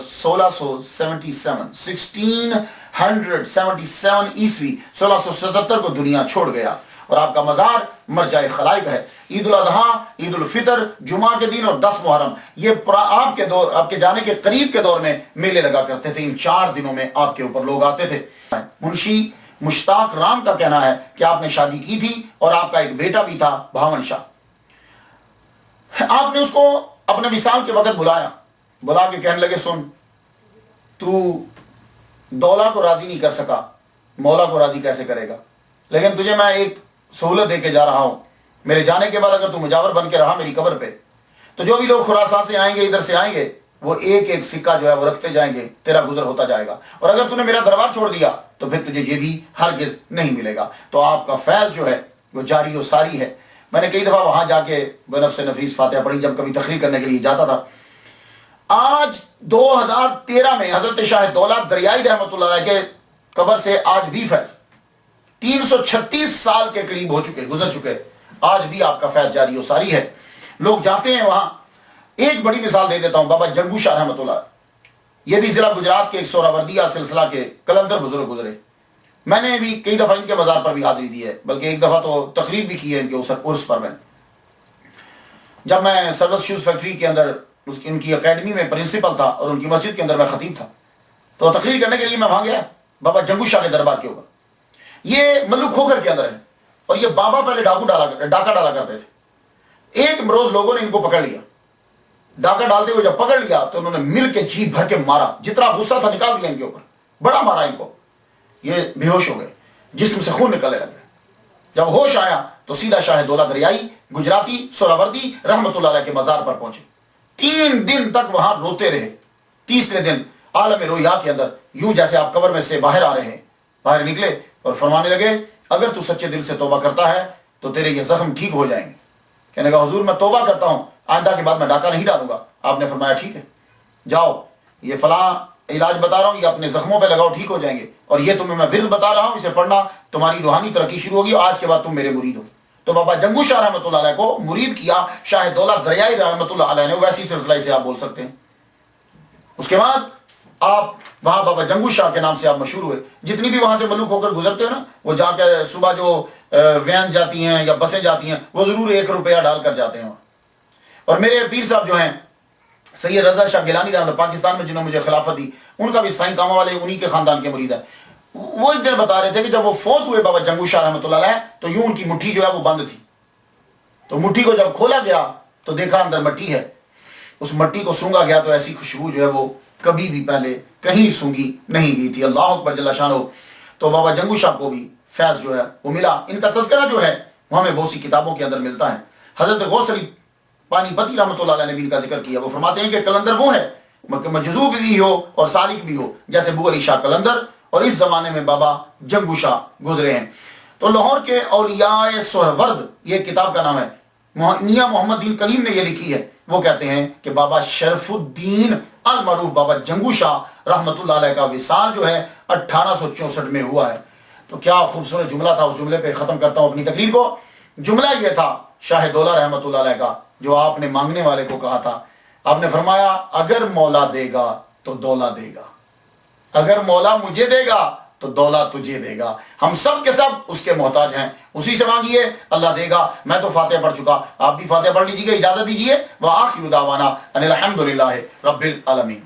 1677 عیسوی 1677 کو دنیا چھوڑ گیا، اور آپ کا مزار مرجع خلائق ہے۔ عید الاضحیٰ، عید الفطر، جمعہ کے دن اور 10 محرم، یہ آپ کے جانے کے قریب کے دور میں میلے لگا کرتے تھے، ان 4 دنوں میں آپ کے اوپر لوگ آتے تھے۔ منشی مشتاق رام کا کہنا ہے کہ آپ نے شادی کی تھی اور آپ کا ایک بیٹا بھی تھا بھاون شاہ، آپ نے اس کو اپنے وصال کے وقت بلا کے کہنے لگے سن، تو دولا کو راضی نہیں کر سکا، مولا کو راضی کیسے کرے گا، لیکن تجھے میں ایک سہولت دے کے جا رہا ہوں، میرے جانے کے بعد اگر تو مجاور بن کے رہا میری قبر پہ تو جو بھی لوگ خراسان سے آئیں گے، ادھر سے آئیں گے، وہ ایک ایک سکہ جو ہے وہ رکھتے جائیں گے، تیرا گزر ہوتا جائے گا، اور اگر تو نے میرا دربار چھوڑ دیا تو پھر تجھے یہ بھی ہرگز نہیں ملے گا۔ تو آپ کا فیض جو ہے وہ جاری و ساری ہے۔ میں نے کئی دفعہ وہاں جا کے بنفس نفیس فاتحہ پڑھی جب کبھی تقریر کرنے کے لیے جاتا تھا۔ آج 2013 میں حضرت شاہ دولت دریائی رحمۃ اللہ علیہ کے قبر سے آج بھی فیض 336 سال کے قریب گزر چکے، آج بھی آپ کا فیض جاری و ساری ہے، لوگ جاتے ہیں وہاں۔ ایک بڑی مثال دے دیتا ہوں، بابا جنگو شاہ رحمۃ اللہ، یہ بھی ضلع گجرات کے ایک سہروردیہ سلسلہ کے قلندر بزرگ گزرے، میں نے بھی کئی دفعہ ان کے مزار پر بھی حاضری دی ہے، بلکہ ایک دفعہ تو تقریر بھی کی ہے ان کے عرس پر۔ میں جب میں سروس شوز فیکٹری کے اندر ان کی اکیڈمی میں پرنسپل تھا اور ان کی مسجد کے اندر میں خطیب تھا، تو تقریر کرنے کے لیے میں وہاں گیا بابا جنگو شاہ کے دربار کے اوپر۔ یہ ملو کھوکھر کے اندر ہے، اور یہ بابا پہلے ڈاکہ ڈالا کرتے تھے۔ ایک روز لوگوں نے ان کو پکڑ لیا، ڈاکہ ڈالتے ہوئے جب پکڑ لیا تو انہوں نے مل کے جی بھر کے مارا، جتنا غصہ تھا نکال دیا ان کے اوپر، بڑا مارا ان کو، یہ بے ہوش ہو گئے، جسم سے خون نکلنے لگا۔ جب ہوش آیا تو سیدھا شاہ دولت دریائی گجراتی سہروردی رحمۃ اللہ علیہ کے مزار پر پہنچے، 3 دن تک وہاں روتے رہے۔ تیسرے دن عالم رویا کے اندر یوں جیسے آپ قبر میں سے باہر آ رہے ہیں، باہر نکلے اور فرمانے لگے اگر تو سچے دل سے توبہ کرتا ہے تو تیرے یہ زخم ٹھیک ہو جائیں گے۔ کہنے لگا حضور میں توبہ کرتا ہوں، آئندہ کے بعد میں ڈاکہ نہیں ڈالوں گا۔ آپ نے فرمایا ٹھیک ہے، جاؤ یہ فلاں علاج بتا رہا ہوں، یہ اپنے زخموں پہ لگاؤ، ٹھیک ہو جائیں گے، اور یہ تمہیں میں ورد بتا رہا ہوں، اسے پڑھنا، تمہاری روحانی ترقی شروع ہوگی، اور آج کے بعد تم میرے مرید ہو۔ تو بابا جنگو شاہ رحمۃ اللہ علیہ کو مرید کیا شاہ دولت دریائی رحمۃ اللہ علیہ نے، ویسی سلسلہ سے آپ بول سکتے ہیں۔ اس کے بعد آپ وہاں بابا جنگو شاہ کے نام سے آپ مشہور ہوئے، جتنی بھی وہاں سے ملوک ہو کر گزرتے ہیں نا، وہ جا کے صبح جو وین جاتی ہیں یا بسیں جاتی ہیں وہ ضرور 1 روپیہ ڈال کر جاتے ہیں۔ اور میرے پیر صاحب جو ہیں سید رضا شاہ گیلانی رحمۃ پاکستان میں جنہوں نے مجھے خلافت دی، ان کا بھی سائیں کامہ والے انہی کے خاندان کے مرید ہے۔ وہ ایک دن بتا رہے تھے کہ جب وہ فوت ہوئے بابا جنگو شاہ رحمۃ اللہ علیہ، تو یوں ان کی مٹھی جو ہے وہ بند تھی، تو مٹھی کو جب کھولا گیا تو دیکھا اندر مٹی ہے، اس مٹی کو سونگا گیا تو ایسی خوشبو جو ہے وہ کبھی بھی پہلے کہیں سونگی نہیں گئی تھی۔ اللہ اکبر جل شانہ۔ تو بابا جنگو شاہ کو بھی فیض جو ہے وہ ملا۔ ان کا تذکرہ جو ہے وہ ہمیں بہت سی کتابوں کے اندر ملتا ہے۔ حضرت غوث علی پانی پتی رحمۃ اللہ علیہ نے بھی ان کا ذکر کیا، وہ فرماتے ہیں کہ کلندر وہ ہے مجذوب بھی ہو اور سالک بھی ہو، جیسے بو علی شاہ کلندر، اور اس زمانے میں بابا جنگو شاہ گزرے ہیں۔ تو لاہور کے اولیاء سہرورد، یہ کتاب کا نام ہے، میاں محمد دین کلیم نے یہ لکھی ہے، وہ کہتے ہیں کہ بابا شرف الدین المعروف بابا جنگو شاہ رحمۃ اللہ علیہ کا وصال جو ہے 1864 میں ہوا ہے۔ تو کیا خوبصورت جملہ تھا، اس جملے پہ ختم کرتا ہوں اپنی تقریر کو۔ جملہ یہ تھا شاہ دولہ رحمۃ اللہ علیہ کا، جو آپ نے مانگنے والے کو کہا تھا۔ آپ نے فرمایا اگر مولا دے گا تو دولہ دے گا، اگر مولا مجھے دے گا تو دولہ تجھے دے گا، ہم سب کے سب اس کے محتاج ہیں، اسی سے مانگیے اللہ دے گا۔ میں تو فاتحہ پڑھ چکا، آپ بھی فاتحہ پڑھ لیجیے، اجازت دیجیے۔ وآخر دعوانا ان الحمد للہ رب العالمین۔